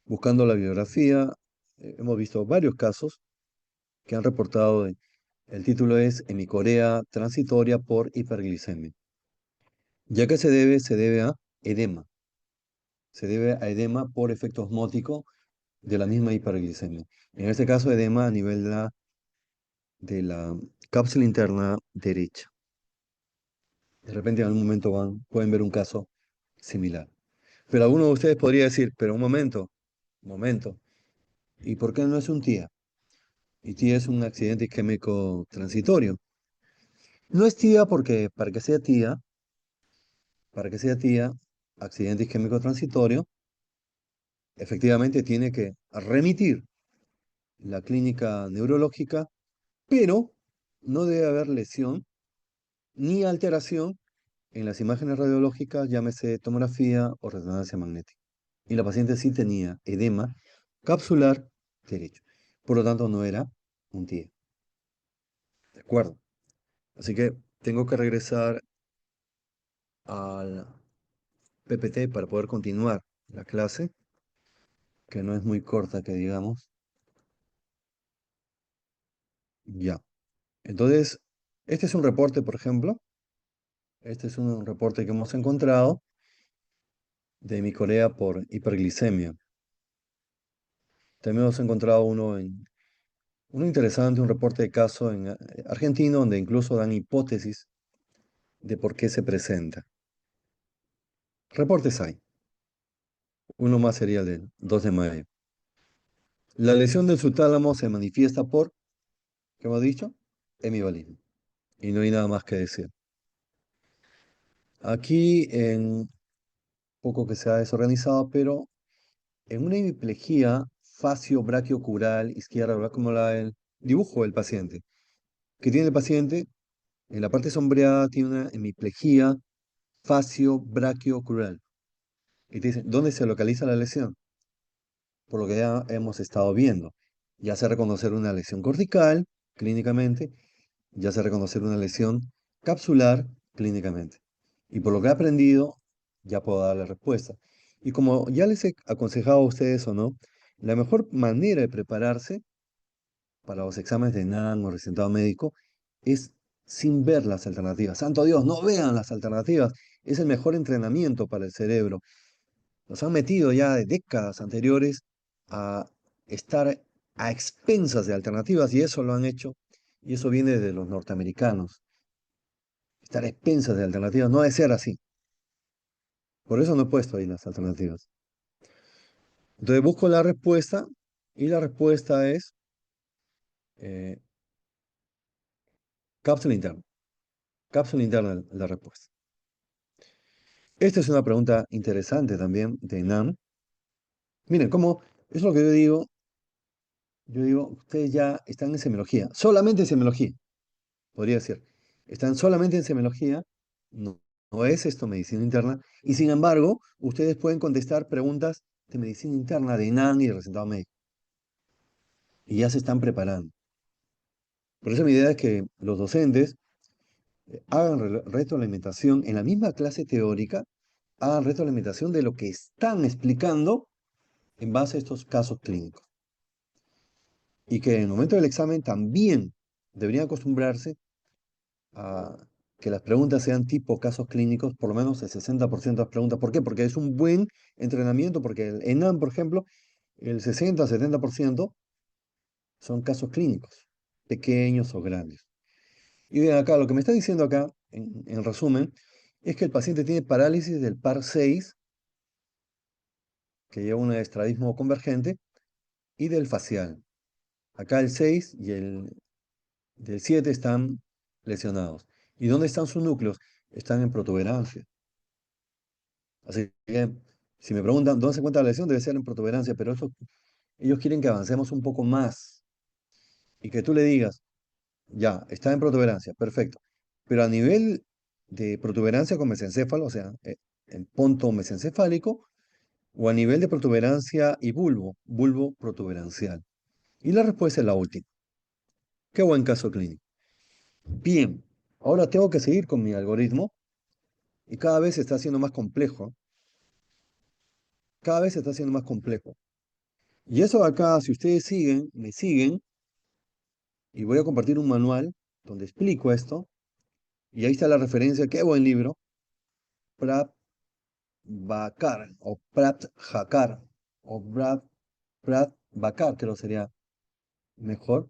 buscando la bibliografía. Hemos visto varios casos que han reportado, el título es hemicorea transitoria por hiperglicemia. Ya que se debe a edema. Se debe a edema por efecto osmótico de la misma hiperglicemia. En este caso, edema a nivel de la cápsula interna derecha. De repente en algún momento pueden ver un caso similar. Pero alguno de ustedes podría decir, pero un momento, ¿y por qué no es un TIA? Y TIA es un accidente isquémico transitorio. No es TIA porque para que sea TIA, accidente isquémico transitorio, efectivamente tiene que remitir la clínica neurológica, pero no debe haber lesión ni alteración en las imágenes radiológicas, llámese tomografía o resonancia magnética. Y la paciente sí tenía edema capsular derecho. Por lo tanto, no era un TIA. ¿De acuerdo? Así que tengo que regresar al PPT para poder continuar la clase, que no es muy corta, que digamos. Ya. Entonces, este es un reporte, por ejemplo. Este es un reporte que hemos encontrado de mi Corea por hiperglicemia. También hemos encontrado uno interesante, un reporte de caso en argentino, donde incluso dan hipótesis de por qué se presenta. Reportes hay. Uno más sería el del 2 de mayo. La lesión del subtálamo se manifiesta por, ¿qué hemos dicho? Hemivalismo. Y no hay nada más que decir. Aquí, en poco que se ha desorganizado, pero en una hemiplegia facio-brachiocural izquierda, ¿verdad? Como el dibujo del paciente. ¿Qué tiene el paciente? En la parte sombreada tiene una hemiplegia facio-brachiocural. Y te dicen, ¿dónde se localiza la lesión? Por lo que ya hemos estado viendo. Ya se reconocer una lesión cortical clínicamente, ya se reconocer una lesión capsular clínicamente. Y por lo que he aprendido, ya puedo dar la respuesta. Y como ya les he aconsejado a ustedes o no, la mejor manera de prepararse para los exámenes de NAN o recetado médico es sin ver las alternativas. Santo Dios, no vean las alternativas. Es el mejor entrenamiento para el cerebro. Nos han metido ya de décadas anteriores a estar a expensas de alternativas y eso lo han hecho, y eso viene de los norteamericanos. Estar a expensas de alternativas no debe ser así. Por eso no he puesto ahí las alternativas. Entonces busco la respuesta y la respuesta es eh, cápsula interna. Cápsula interna es la respuesta. Esta es una pregunta interesante también de NAM. Miren, cómo es lo que yo digo, Yo digo, ustedes ya están en semiología, solamente en semiología, podría decir. Están solamente en semiología, no, no es esto medicina interna, y sin embargo, ustedes pueden contestar preguntas de medicina interna, de ENAN y de resultado médico, y ya se están preparando. Por eso mi idea es que los docentes hagan retroalimentación en la misma clase teórica, hagan retroalimentación de lo que están explicando en base a estos casos clínicos. Y que en el momento del examen también deberían acostumbrarse a que las preguntas sean tipo casos clínicos, por lo menos el 60% de las preguntas. ¿Por qué? Porque es un buen entrenamiento, porque el ENAM, por ejemplo, el 60-70% son casos clínicos, pequeños o grandes. Y bien, acá, lo que me está diciendo acá, en resumen, es que el paciente tiene parálisis del par 6, que lleva un estrabismo convergente, y del facial. Acá el 6 y el del 7 están lesionados. ¿Y dónde están sus núcleos? Están en protuberancia. Así que, si me preguntan dónde se encuentra la lesión, debe ser en protuberancia, pero ellos quieren que avancemos un poco más y que tú le digas, ya, está en protuberancia, perfecto. Pero a nivel de protuberancia con mesencéfalo, o sea, en punto mesencefálico, o a nivel de protuberancia y bulbo protuberancial. Y la respuesta es la última. Qué buen caso clínico. Bien, ahora tengo que seguir con mi algoritmo y cada vez se está haciendo más complejo. Cada vez se está haciendo más complejo. Y eso acá, si ustedes siguen, me siguen, y voy a compartir un manual donde explico esto, y ahí está la referencia, qué buen libro, Prat Bakar, o Prat Hakar, o Prat Bakar, creo sería mejor.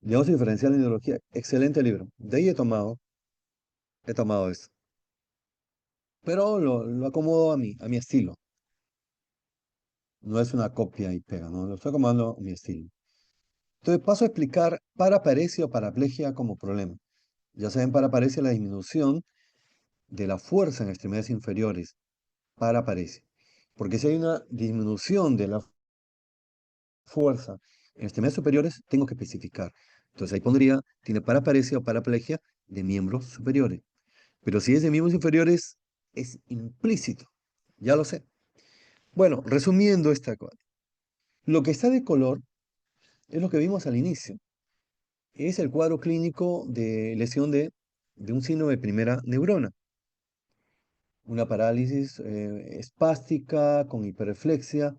Diagnóstico diferencial en ideología, excelente libro. De ahí he tomado esto. Pero lo acomodo a mi estilo. No es una copia y pega, ¿no? Lo estoy acomodando a mi estilo. Entonces paso a explicar paraparesia o paraplegia como problema. Ya saben, paraparesia es la disminución de la fuerza en extremidades inferiores. Paraparesia. Porque si hay una disminución de la fuerza en extremidades superiores, tengo que especificar. Entonces ahí pondría, tiene paraparesia o paraplegia de miembros superiores. Pero si es de miembros inferiores, es implícito. Ya lo sé. Bueno, resumiendo esta cosa. Lo que está de color es lo que vimos al inicio. Es el cuadro clínico de lesión de un signo de primera neurona. Una parálisis espástica con hiperreflexia,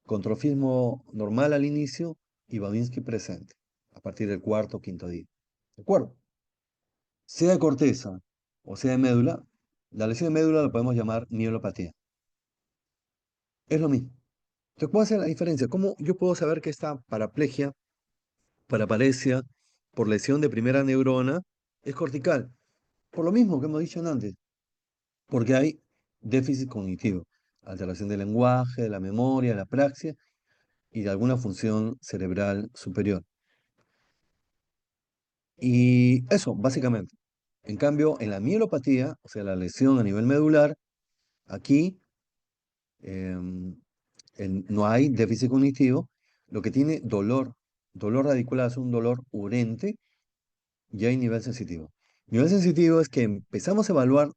con trofismo normal al inicio y Babinski presente a partir del cuarto o quinto día. ¿De acuerdo? Sea de corteza o sea de médula, la lesión de médula la podemos llamar mielopatía. Es lo mismo. Entonces, ¿cuál es la diferencia? ¿Cómo yo puedo saber que esta paraplegia, paraparesia, por lesión de primera neurona, es cortical? Por lo mismo que hemos dicho antes, porque hay déficit cognitivo, alteración del lenguaje, de la memoria, de la praxia y de alguna función cerebral superior. Y eso, básicamente. En cambio, en la mielopatía, o sea, la lesión a nivel medular, aquí em, no hay déficit cognitivo, lo que tiene dolor radicular es un dolor urente y hay nivel sensitivo. Nivel sensitivo es que empezamos a evaluar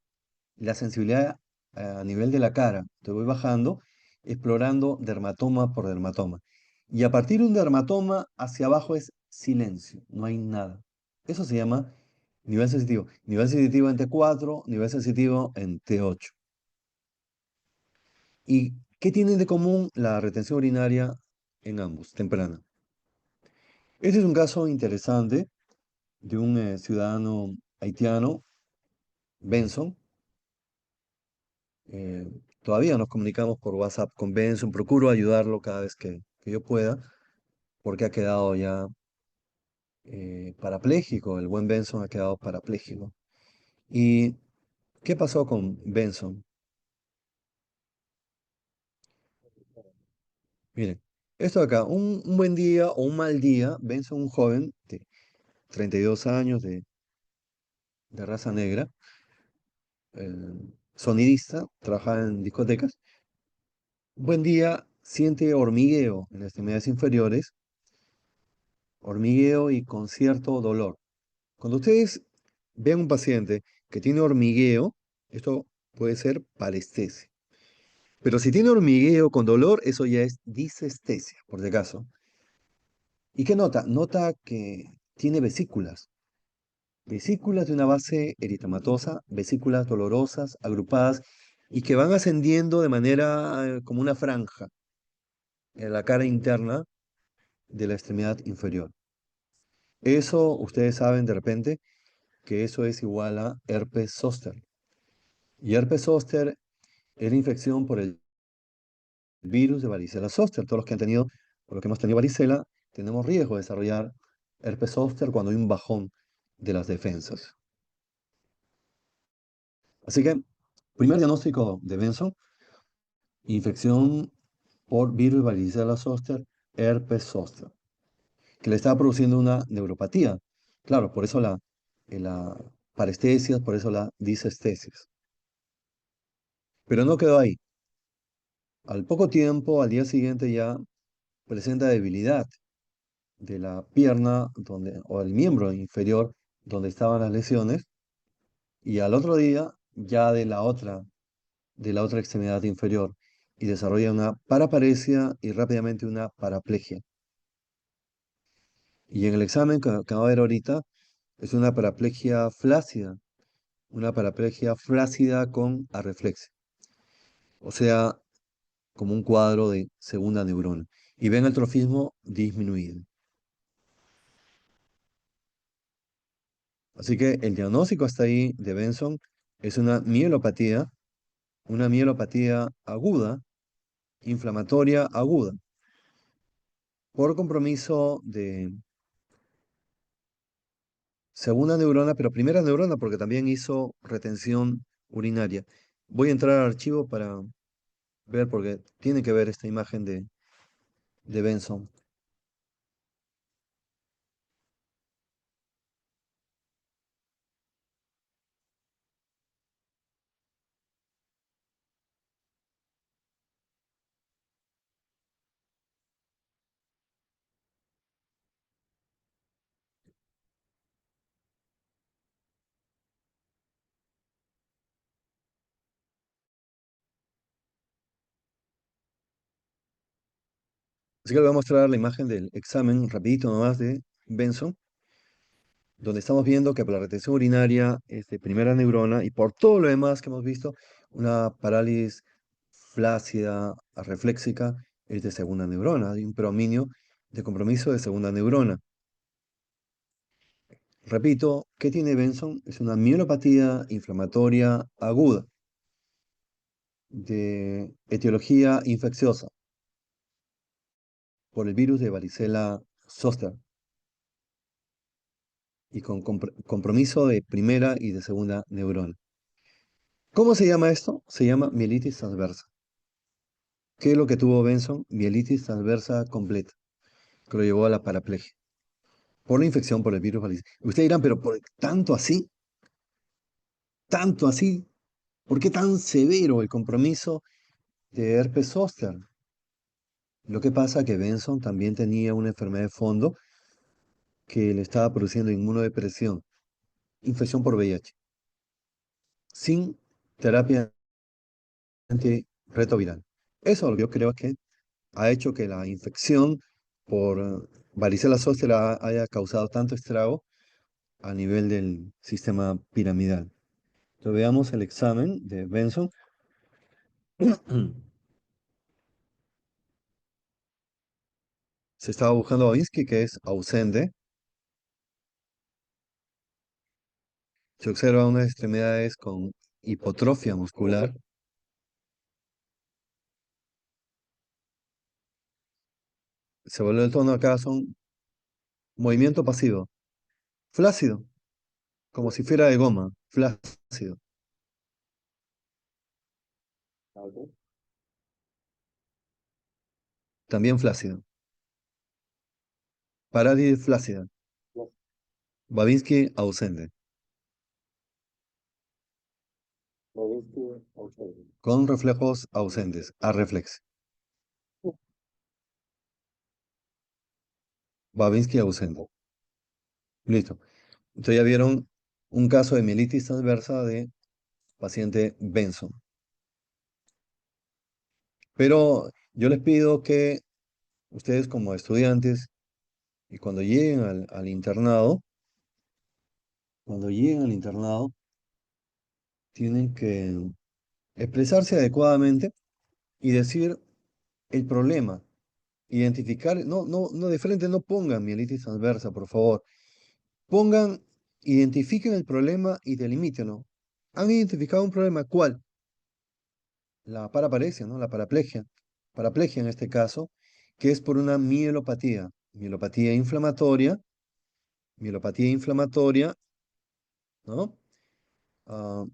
la sensibilidad a nivel de la cara. Te voy bajando, explorando dermatoma por dermatoma. Y a partir de un dermatoma hacia abajo es silencio, no hay nada. Eso se llama nivel sensitivo. Nivel sensitivo en T4, nivel sensitivo en T8. ¿Y qué tienen de común la retención urinaria en ambos, temprana? Este es un caso interesante de un ciudadano haitiano, Benson. Eh, Todavía nos comunicamos por WhatsApp con Benson, procuro ayudarlo cada vez que yo pueda, porque ha quedado ya parapléjico, el buen Benson ha quedado parapléjico. ¿Y qué pasó con Benson? Miren, esto de acá, un buen día o un mal día, Benson, un joven de 32 años, de raza negra, sonidista, trabaja en discotecas, un buen día siente hormigueo en las extremidades inferiores hormigueo y con cierto dolor. Cuando ustedes vean un paciente que tiene hormigueo, esto puede ser parestesia. Pero si tiene hormigueo con dolor, eso ya es disestesia, por si acaso. ¿Y qué nota? Nota que tiene vesículas. Vesículas de una base eritematosa, vesículas dolorosas, agrupadas, y que van ascendiendo de manera como una franja en la cara interna de la extremidad inferior. Eso, ustedes saben de repente que eso es igual a herpes zóster. Y herpes zóster es la infección por el virus de varicela zóster. Todos los que han tenido, o los que hemos tenido varicela, tenemos riesgo de desarrollar herpes zóster cuando hay un bajón de las defensas. Así que, primer diagnóstico de Benson, infección por virus de varicela zóster, herpes zóster, que le estaba produciendo una neuropatía. Claro, por eso la parestesia, por eso la disestesis. Pero no quedó ahí. Al poco tiempo, al día siguiente ya presenta debilidad de la pierna o el miembro inferior donde estaban las lesiones y al otro día ya de la otra extremidad inferior y desarrolla una paraparesia y rápidamente una paraplegia. Y en el examen que va a ver ahorita es una paraplegia flácida con arreflexia, o sea, como un cuadro de segunda neurona. Y ven el trofismo disminuido. Así que el diagnóstico hasta ahí de Benson es una mielopatía aguda, inflamatoria aguda, por compromiso de segunda neurona, pero primera neurona porque también hizo retención urinaria. Voy a entrar al archivo para ver porque tiene que ver esta imagen de Benson. Así que le voy a mostrar la imagen del examen rapidito nomás de Benson, donde estamos viendo que por la retención urinaria es de primera neurona y por todo lo demás que hemos visto, una parálisis flácida reflexica es de segunda neurona, hay un predominio de compromiso de segunda neurona. Repito, ¿qué tiene Benson? Es una mielopatía inflamatoria aguda de etiología infecciosa por el virus de varicela zoster y con compromiso de primera y de segunda neurona. ¿Cómo se llama esto? Se llama mielitis transversa. ¿Qué es lo que tuvo Benson? Mielitis transversa completa, que lo llevó a la paraplegia por la infección por el virus varicela. Ustedes dirán, pero ¿por tanto así? ¿Tanto así? ¿Por qué tan severo el compromiso de herpes zóster? Lo que pasa es que Benson también tenía una enfermedad de fondo que le estaba produciendo inmunodepresión, infección por VIH, sin terapia antirretroviral. Eso lo que yo creo que ha hecho que la infección por varicela zoster haya causado tanto estrago a nivel del sistema piramidal. Entonces veamos el examen de Benson. Se estaba buscando a Babinski, que es ausente. Se observa unas extremidades con hipotrofia muscular. Se vuelve el tono acá, son movimiento pasivo. Flácido, como si fuera de goma. Flácido. También flácido. Parálisis flácida. Babinski ausente. Con reflejos ausentes. Arreflex. Babinski ausente. Listo. Entonces ya vieron un caso de mielitis transversa de paciente Benson. Pero yo les pido que ustedes como estudiantes y cuando lleguen al internado, tienen que expresarse adecuadamente y decir el problema. Identificar, no, de frente no pongan mielitis transversa, por favor. Pongan, identifiquen el problema y delimítenlo. ¿Han identificado un problema? ¿Cuál? La paraparesia, ¿no? La paraplegia. Paraplegia en este caso, que es por una mielopatía. Mielopatía inflamatoria, ¿no? Ah,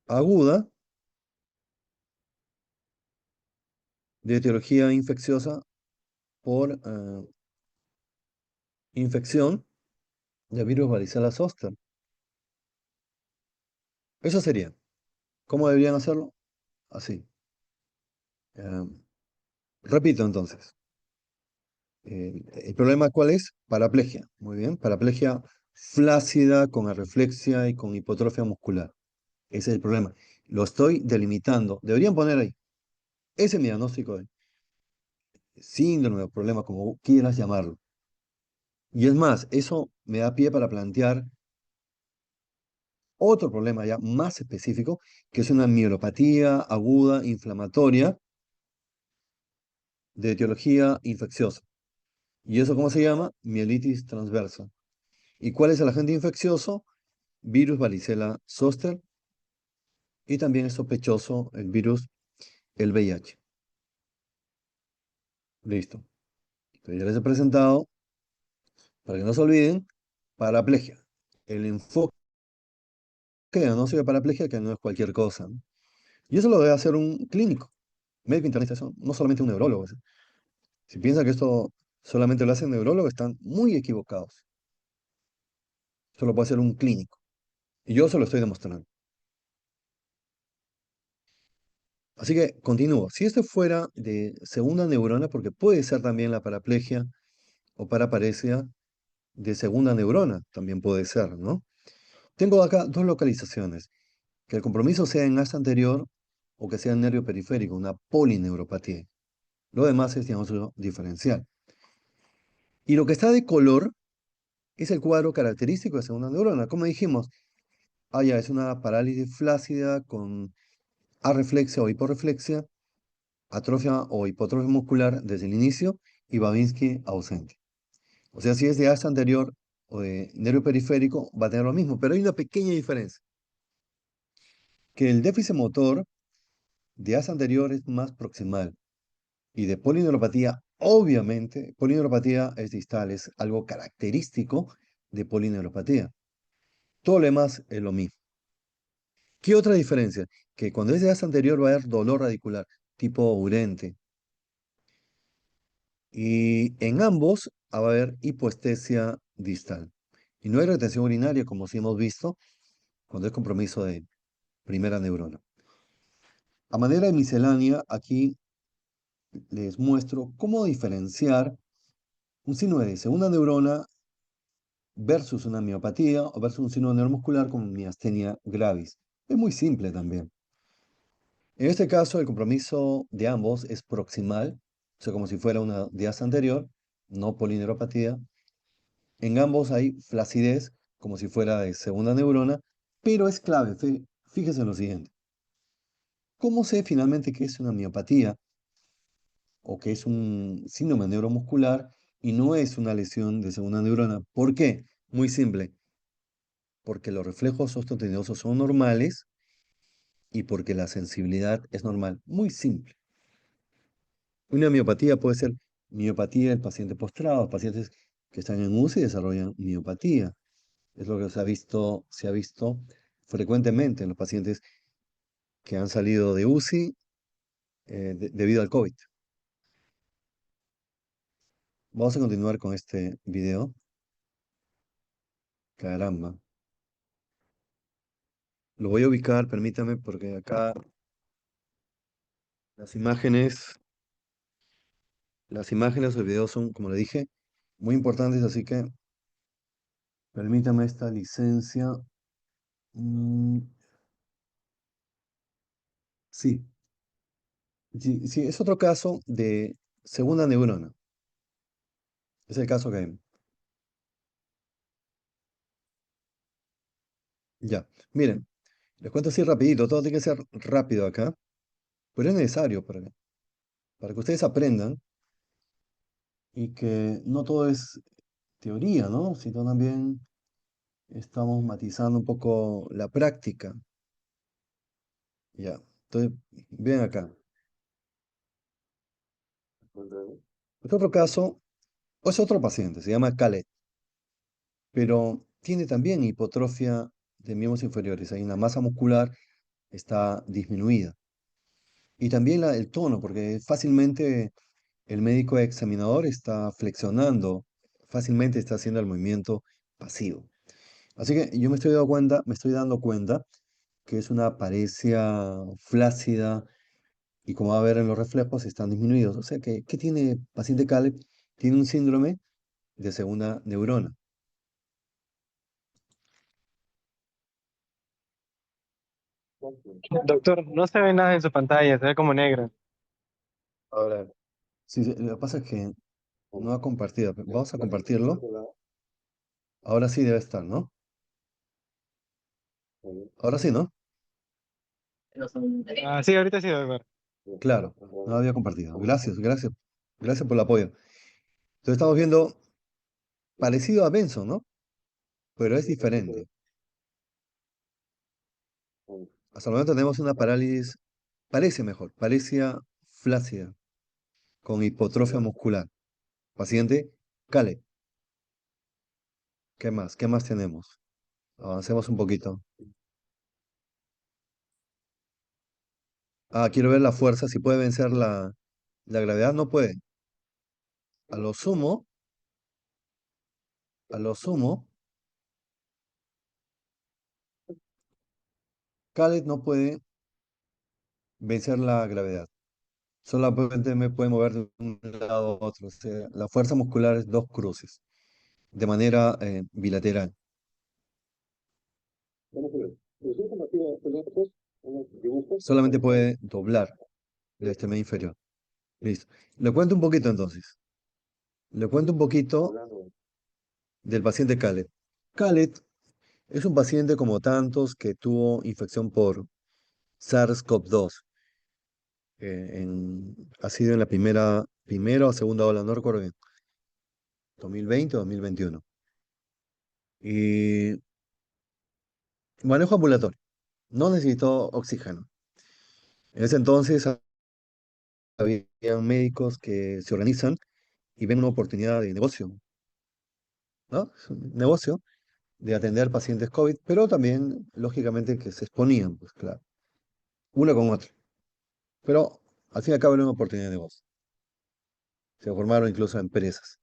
aguda, de etiología infecciosa por infección de virus varicela zoster. Eso sería. ¿Cómo deberían hacerlo? Así. Eh, repito entonces. ¿El problema cuál es? Paraplegia. Muy bien. Paraplegia flácida con arreflexia y con hipotrofia muscular. Ese es el problema. Lo estoy delimitando. Deberían poner ahí. Ese es mi diagnóstico de síndrome o problema, como quieras llamarlo. Y es más, eso me da pie para plantear otro problema ya más específico, que es una mielopatía aguda inflamatoria de etiología infecciosa. ¿Y eso cómo se llama? Mielitis transversa. ¿Y cuál es el agente infeccioso? Virus varicela zoster y también es sospechoso el virus, el VIH. Listo. Entonces ya les he presentado, para que no se olviden, paraplegia. El enfoque de diagnóstico de paraplegia, que no es cualquier cosa, ¿no? Y eso lo debe hacer un clínico, médico internista, eso, no solamente un neurólogo. Si piensan que esto solamente lo hacen neurólogos, están muy equivocados. Esto lo puede hacer un clínico. Y yo se lo estoy demostrando. Así que continúo. Si esto fuera de segunda neurona, porque puede ser también la paraplegia o paraparesia de segunda neurona, también puede ser, ¿no? Tengo acá dos localizaciones. Que el compromiso sea en asa anterior o que sea en nervio periférico, una polineuropatía. Lo demás es diagnóstico diferencial. Y lo que está de color es el cuadro característico de segunda neurona. Como dijimos, ya, es una parálisis flácida con arreflexia o hiporreflexia, atrofia o hipotrofia muscular desde el inicio y Babinski ausente. O sea, si es de asa anterior o de nervio periférico, va a tener lo mismo, pero hay una pequeña diferencia, que el déficit motor de asa anterior es más proximal y de polineuropatía, obviamente, polineuropatía es distal, es algo característico de polineuropatía. Todo lo demás es lo mismo. ¿Qué otra diferencia? Que cuando es de asa anterior va a haber dolor radicular, tipo urente. Y en ambos va a haber hipoestesia distal. Y no hay retención urinaria, como sí hemos visto, cuando es compromiso de primera neurona. A manera de miscelánea, aquí les muestro cómo diferenciar un síndrome de segunda neurona versus una miopatía o versus un síndrome neuromuscular como miastenia gravis. Es muy simple también. En este caso, el compromiso de ambos es proximal, o sea, como si fuera una diasa anterior, no polineuropatía. En ambos hay flacidez, como si fuera de segunda neurona, pero es clave, fíjese en lo siguiente. ¿Cómo sé finalmente que es una miopatía o que es un síndrome neuromuscular y no es una lesión de segunda neurona? ¿Por qué? Muy simple, porque los reflejos osteotendinosos son normales y porque la sensibilidad es normal. Muy simple. Una miopatía puede ser miopatía del paciente postrado, pacientes que están en UCI desarrollan miopatía. Es lo que se ha visto frecuentemente en los pacientes que han salido de UCI debido al COVID. Vamos a continuar con este video. Caramba. Lo voy a ubicar, permítame, porque acá las imágenes las imágenes o el video son, como le dije, muy importantes, así que permítame esta licencia. Mm, sí, sí, sí, es otro caso de segunda neurona. Es el caso que, ya, miren, les cuento así rapidito, todo tiene que ser rápido acá, pero es necesario para que ustedes aprendan y que no todo es teoría, ¿no? Sino también estamos matizando un poco la práctica. Ya, entonces, ven acá. Este otro caso, es otro paciente, se llama Khaled, pero tiene también hipotrofia de miembros inferiores. Hay una masa muscular, está disminuida. Y también el tono, porque fácilmente el médico examinador está flexionando, fácilmente está haciendo el movimiento pasivo. Así que yo me estoy dando cuenta que es una paresia flácida y como va a ver en los reflejos están disminuidos. O sea que, ¿qué tiene paciente Caleb? Tiene un síndrome de segunda neurona. Doctor, no se ve nada en su pantalla, se ve como negro. Ahora, sí, sí, lo que pasa es que no ha compartido. Vamos a compartirlo. Ahora sí debe estar, ¿no? Ahora sí, ¿no? Ah, sí, ahorita sí, doctor. Claro, no había compartido. Gracias, gracias. Gracias por el apoyo. Entonces estamos viendo parecido a Benson, ¿no? Pero es diferente. Hasta el momento tenemos una parálisis, parece mejor, parecia flácida, con hipotrofia muscular. Paciente, Cale. ¿Qué más? ¿Qué más tenemos? Avancemos un poquito. Ah, quiero ver la fuerza, si puede vencer la gravedad, no puede. A lo sumo, a lo sumo, Khaled no puede vencer la gravedad. Solamente me puede mover de un lado a otro. O sea, la fuerza muscular es dos cruces, de manera bilateral. Solamente puede doblar el extremidad inferior. Listo. Le cuento un poquito entonces. Le cuento un poquito del paciente Khaled. Khaled es un paciente como tantos que tuvo infección por SARS-CoV-2. Ha sido en la primera o segunda ola, no recuerdo bien, 2020 o 2021. Y manejo ambulatorio. No necesitó oxígeno. En ese entonces había médicos que se organizan y ven una oportunidad de negocio, ¿no? Es un negocio de atender pacientes COVID, pero también, lógicamente, que se exponían, pues claro, una con otra. Pero al fin y al cabo era una oportunidad de negocio. Se formaron incluso empresas.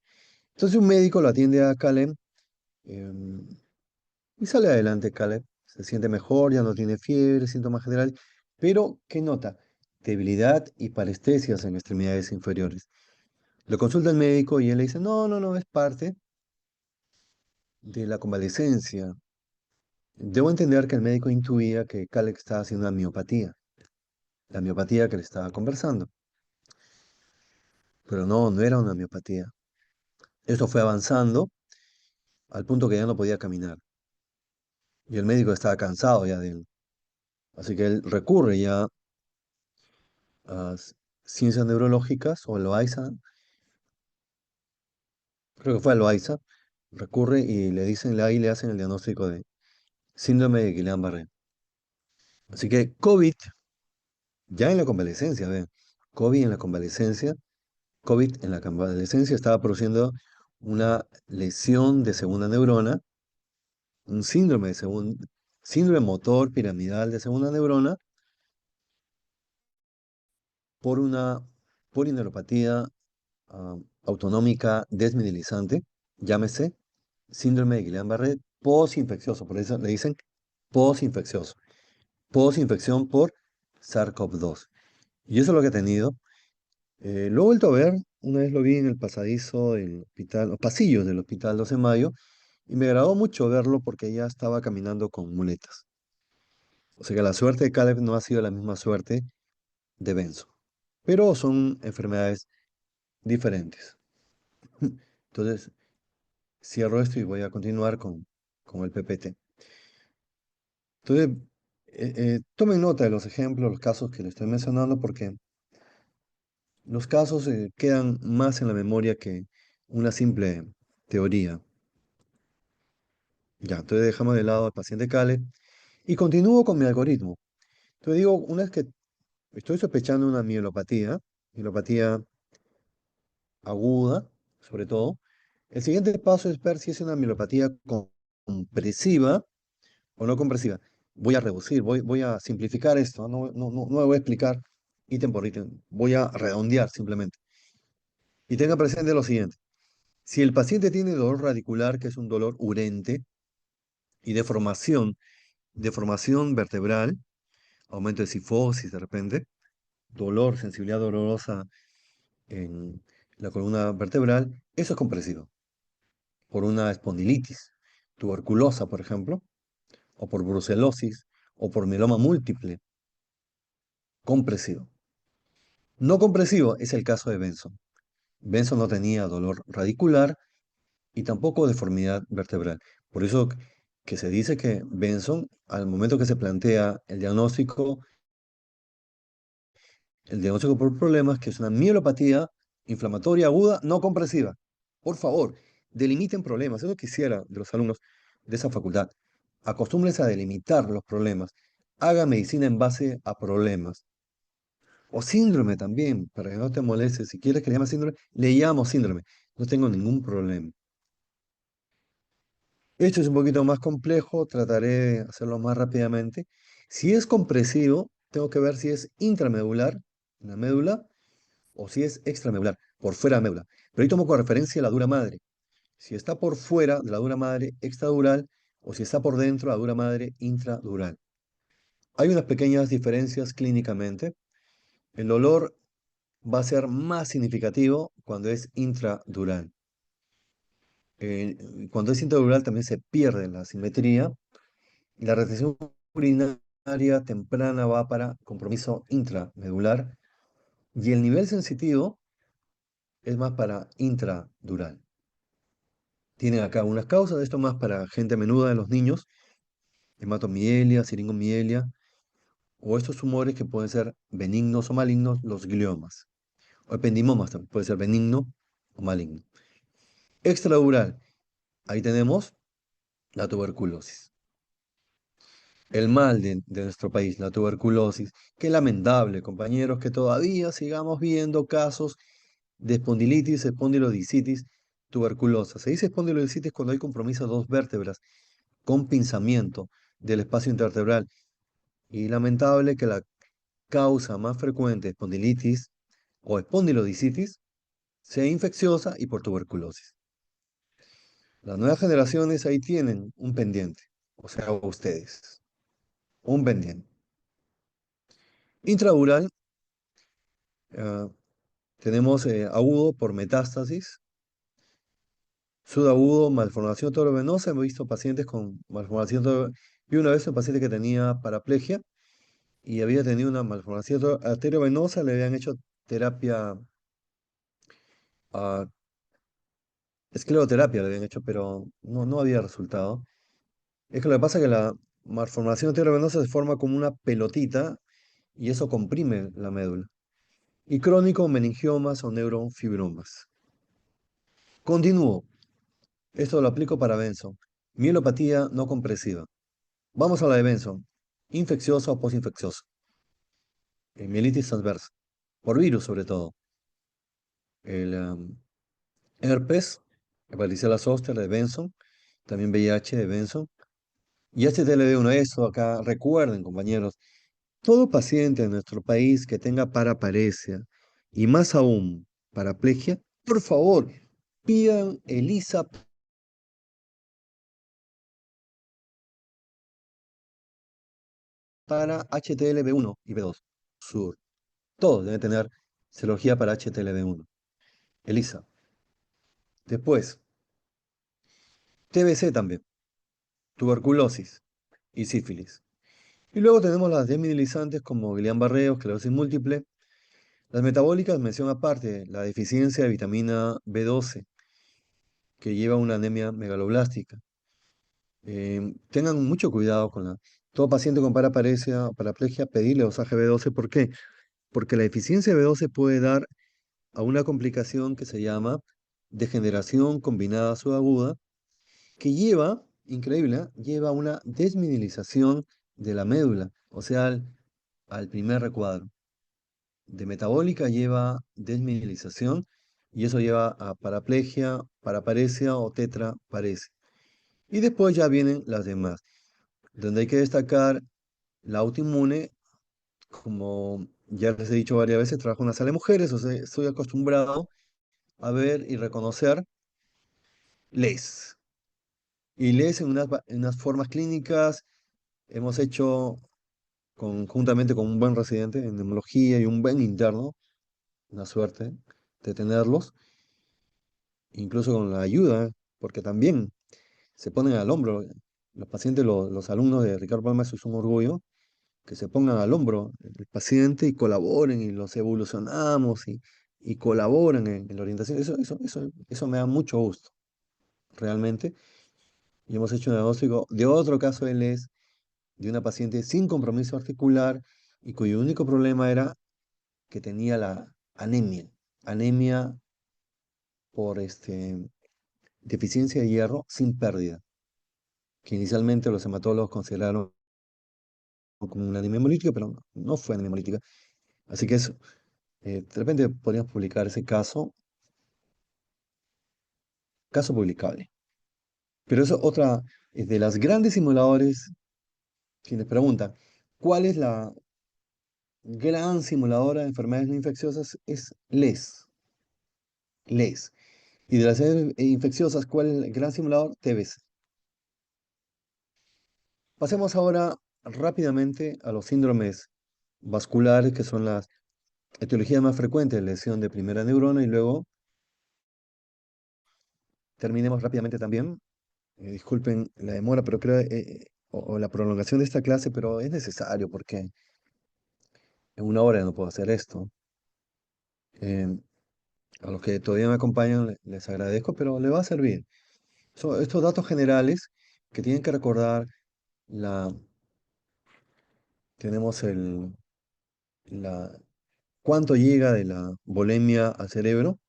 Entonces un médico lo atiende a Caleb em, y sale adelante Caleb. Se siente mejor, ya no tiene fiebre, síntomas generales. Pero, ¿qué nota? Debilidad y parestesias en extremidades inferiores. Lo consulta el médico y él le dice, no, no, no, es parte de la convalecencia. Debo entender que el médico intuía que Caleb estaba haciendo una miopatía, la miopatía que le estaba conversando. Pero no, no era una miopatía. Esto fue avanzando al punto que ya no podía caminar. Y el médico estaba cansado ya de él. Así que él recurre ya a ciencias neurológicas o a Loaiza, creo que fue a Loaiza, recurre y le dicen, ahí le hacen el diagnóstico de síndrome de Guillain-Barré. Así que COVID, ya en la convalecencia, ¿ven? COVID en la convalecencia, COVID en la convalecencia estaba produciendo una lesión de segunda neurona, un síndrome motor piramidal de segunda neurona por una polineuropatía autonómica desmineralizante, llámese síndrome de Guillain-Barré posinfeccioso, por eso le dicen posinfeccioso, posinfección por SARS-CoV-2. Y eso es lo que ha tenido. Lo he vuelto a ver, una vez lo vi en el pasadizo del hospital, los pasillos del hospital 12 de Mayo, y me agradó mucho verlo porque ya estaba caminando con muletas. O sea que la suerte de Caleb no ha sido la misma suerte de Benzo, pero son enfermedades diferentes. Entonces, cierro esto y voy a continuar con el PPT. Entonces, tomen nota de los ejemplos, los casos que les estoy mencionando, porque los casos quedan más en la memoria que una simple teoría. Ya, entonces dejamos de lado al paciente Cale y continúo con mi algoritmo. Entonces digo, una vez que estoy sospechando una mielopatía aguda, sobre todo, el siguiente paso es ver si es una mielopatía compresiva o no compresiva. Voy a reducir, voy a simplificar esto, no me voy a explicar ítem por ítem, voy a redondear simplemente. Y tenga presente lo siguiente, si el paciente tiene dolor radicular, que es un dolor urente, y deformación vertebral, aumento de cifosis de repente, dolor, sensibilidad dolorosa en la columna vertebral, eso es compresivo, por una espondilitis tuberculosa, por ejemplo, o por brucelosis, o por mieloma múltiple, compresivo. No compresivo es el caso de Benson. Benson no tenía dolor radicular y tampoco deformidad vertebral. Por eso que se dice que Benson, al momento que se plantea el diagnóstico por problemas, que es una mielopatía inflamatoria aguda no compresiva. Por favor, delimiten problemas. Eso quisiera de los alumnos de esa facultad. Acostúmbrense a delimitar los problemas. Haga medicina en base a problemas. O síndrome también, para que no te moleste. Si quieres que le llame síndrome, le llamo síndrome. No tengo ningún problema. Esto es un poquito más complejo, trataré de hacerlo más rápidamente. Si es compresivo, tengo que ver si es intramedular, en la médula, o si es extramedular, por fuera de la médula. Pero ahí tomo como referencia la dura madre. Si está por fuera de la dura madre, extradural, o si está por dentro, la dura madre, intradural. Hay unas pequeñas diferencias clínicamente. El dolor va a ser más significativo cuando es intradural. Cuando es intradural también se pierde la simetría y la retención urinaria temprana va para compromiso intramedular y el nivel sensitivo es más para intradural. Tienen acá unas causas, esto más para gente menuda de los niños, hematomielia, siringomielia, o estos tumores que pueden ser benignos o malignos, los gliomas. O ependimomas también puede ser benigno o maligno. Extradural, ahí tenemos la tuberculosis. El mal de nuestro país, la tuberculosis. Qué lamentable, compañeros, que todavía sigamos viendo casos de espondilitis, espondilodicitis, tuberculosa. Se dice espondilodicitis cuando hay compromiso de dos vértebras con pinzamiento del espacio intervertebral. Y lamentable que la causa más frecuente de espondilitis o espondilodicitis sea infecciosa y por tuberculosis. Las nuevas generaciones ahí tienen un pendiente, o sea, ustedes, un pendiente. Intradural, ah, tenemos agudo por metástasis, subagudo, malformación torovenosa. Hemos visto pacientes con malformación torovenosa. Vi una vez un paciente que tenía paraplegia y había tenido una malformación arteriovenosa, le habían hecho terapia, ah, escleroterapia le habían hecho, pero no había resultado. Es que lo que pasa es que la malformación arteriovenosa se forma como una pelotita y eso comprime la médula. Y crónico, meningiomas o neurofibromas. Continúo. Esto lo aplico para Benson. Mielopatía no compresiva. Vamos a la de Benson. Infecciosa o posinfecciosa. Mielitis transversa. Por virus, sobre todo. El herpes, varicela zoster de Benson. También VIH de Benson. Y HTLV1, eso acá. Recuerden, compañeros, todo paciente en nuestro país que tenga paraparesia y más aún paraplegia, por favor, pidan ELISA para HTLV1 y B2. Sur. Todos deben tener Serología para HTLV1, ELISA. Después, TBC también, tuberculosis y sífilis. Y luego tenemos las desmineralizantes como Guillain-Barré, esclerosis múltiple. Las metabólicas, mención aparte, la deficiencia de vitamina B12, que lleva a una anemia megaloblástica. Tengan mucho cuidado con la... Todo paciente con paraparesia, paraplegia, pedirle dosaje B12. ¿Por qué? Porque la deficiencia de B12 puede dar a una complicación que se llama degeneración combinada subaguda, que lleva, increíble, lleva a una desmineralización de la médula, o sea, al primer recuadro. De metabólica lleva desmineralización y eso lleva a paraplegia, paraparesia o tetraparesia. Y después ya vienen las demás, donde hay que destacar la autoinmune, como ya les he dicho varias veces, trabajo en una sala de mujeres, o sea, estoy acostumbrado a ver y reconocer LES. Y LES en unas formas clínicas, hemos hecho conjuntamente con un buen residente en neumología y un buen interno, una suerte de tenerlos, incluso con la ayuda, porque también se ponen al hombro. Los pacientes, los alumnos de Ricardo Palma, eso es un orgullo, que se pongan al hombro el paciente y colaboren y los evolucionamos y colaboran en la orientación. Eso me da mucho gusto, realmente. Y hemos hecho un diagnóstico de otro caso, él es de una paciente sin compromiso articular y cuyo único problema era que tenía la anemia, anemia por deficiencia de hierro sin pérdida, que inicialmente los hematólogos consideraron como una anemia hemolítica, pero no fue anemia hemolítica. Así que eso, de repente podríamos publicar ese caso publicable. Pero eso otra, de las grandes simuladores, quienes preguntan, ¿cuál es la gran simuladora de enfermedades no infecciosas? Es LES, LES. Y de las infecciosas, ¿cuál es el gran simulador? TBC. Pasemos ahora rápidamente a los síndromes vasculares, que son las etiologías más frecuentes, lesión de primera neurona, y luego terminemos rápidamente también. Disculpen la demora, pero creo, o la prolongación de esta clase, pero es necesario porque en una hora no puedo hacer esto. Em, a los que todavía me acompañan les agradezco, pero les va a servir. Estos datos generales que tienen que recordar, la, tenemos la, cuánto llega de la volemia al cerebro,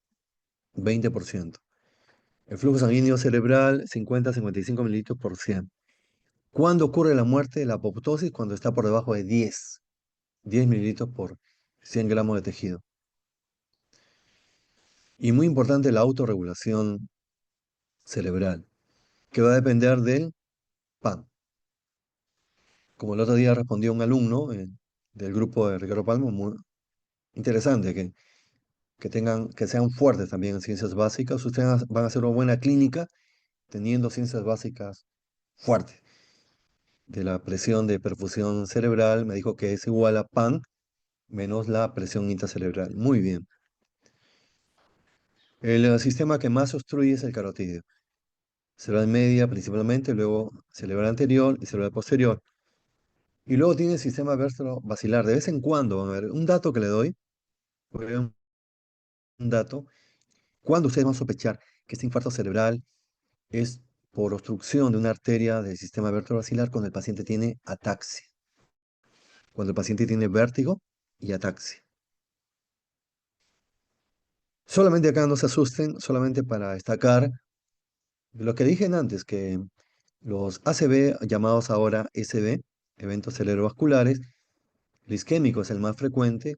20%. El flujo sanguíneo cerebral, 50-55 mililitros por 100. ¿Cuándo ocurre la muerte? La apoptosis, cuando está por debajo de 10 mililitros por 100 gramos de tejido. Y muy importante la autorregulación cerebral, que va a depender del PAN. Como el otro día respondió un alumno del grupo de Ricardo Palma, muy interesante que sean fuertes también en ciencias básicas. Ustedes van a hacer una buena clínica teniendo ciencias básicas fuertes. De la presión de perfusión cerebral, me dijo que es igual a PAN menos la presión intracerebral. Muy bien. El sistema que más obstruye es el carotídeo. Cerebral media principalmente, luego cerebral anterior y cerebral posterior. Y luego tiene el sistema vacilar. De vez en cuando, van a ver, un dato que le doy, voy a ver un dato, cuando ustedes van a sospechar que este infarto cerebral es por obstrucción de una arteria del sistema vacilar cuando el paciente tiene ataxia, cuando el paciente tiene vértigo y ataxia. Solamente acá no se asusten, solamente para destacar lo que dije antes, que los ACV, llamados ahora SB, eventos cerebrovasculares, el isquémico es el más frecuente,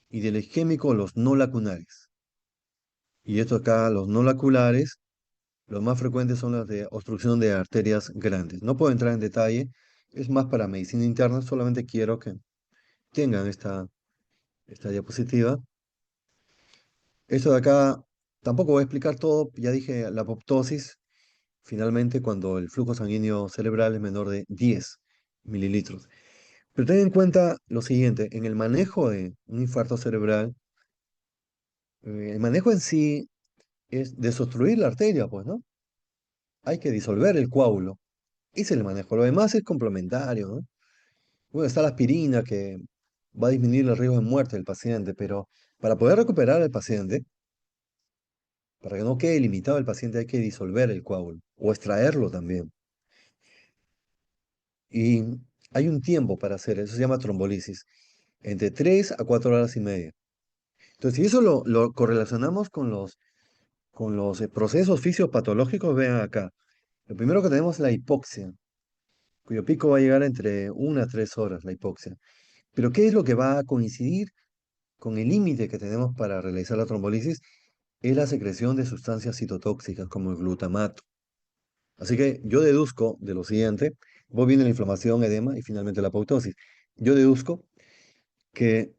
y del isquémico los no lacunares. Y esto acá, los no laculares, los más frecuentes son los de obstrucción de arterias grandes. No puedo entrar en detalle, es más para medicina interna, solamente quiero que tengan esta diapositiva. Esto de acá, tampoco voy a explicar todo, ya dije la apoptosis, finalmente cuando el flujo sanguíneo cerebral es menor de 10 mililitros. Pero ten en cuenta lo siguiente, en el manejo de un infarto cerebral, El manejo en sí es desobstruir la arteria, pues, ¿no? Hay que disolver el coágulo. Ese es el manejo. Lo demás es complementario, ¿no? Bueno, está la aspirina que va a disminuir el riesgo de muerte del paciente, pero para poder recuperar al paciente, para que no quede limitado el paciente, hay que disolver el coágulo o extraerlo también. Y hay un tiempo para hacer eso, se llama trombolisis, entre 3 a 4 horas y media. Entonces, si eso lo correlacionamos con los procesos fisiopatológicos, vean acá. Lo primero que tenemos es la hipoxia, cuyo pico va a llegar entre 1 a 3 horas, la hipoxia. Pero ¿qué es lo que va a coincidir con el límite que tenemos para realizar la trombolisis? Es la secreción de sustancias citotóxicas como el glutamato. Así que yo deduzco de lo siguiente, vos viene la inflamación, edema y finalmente la apoptosis. Yo deduzco que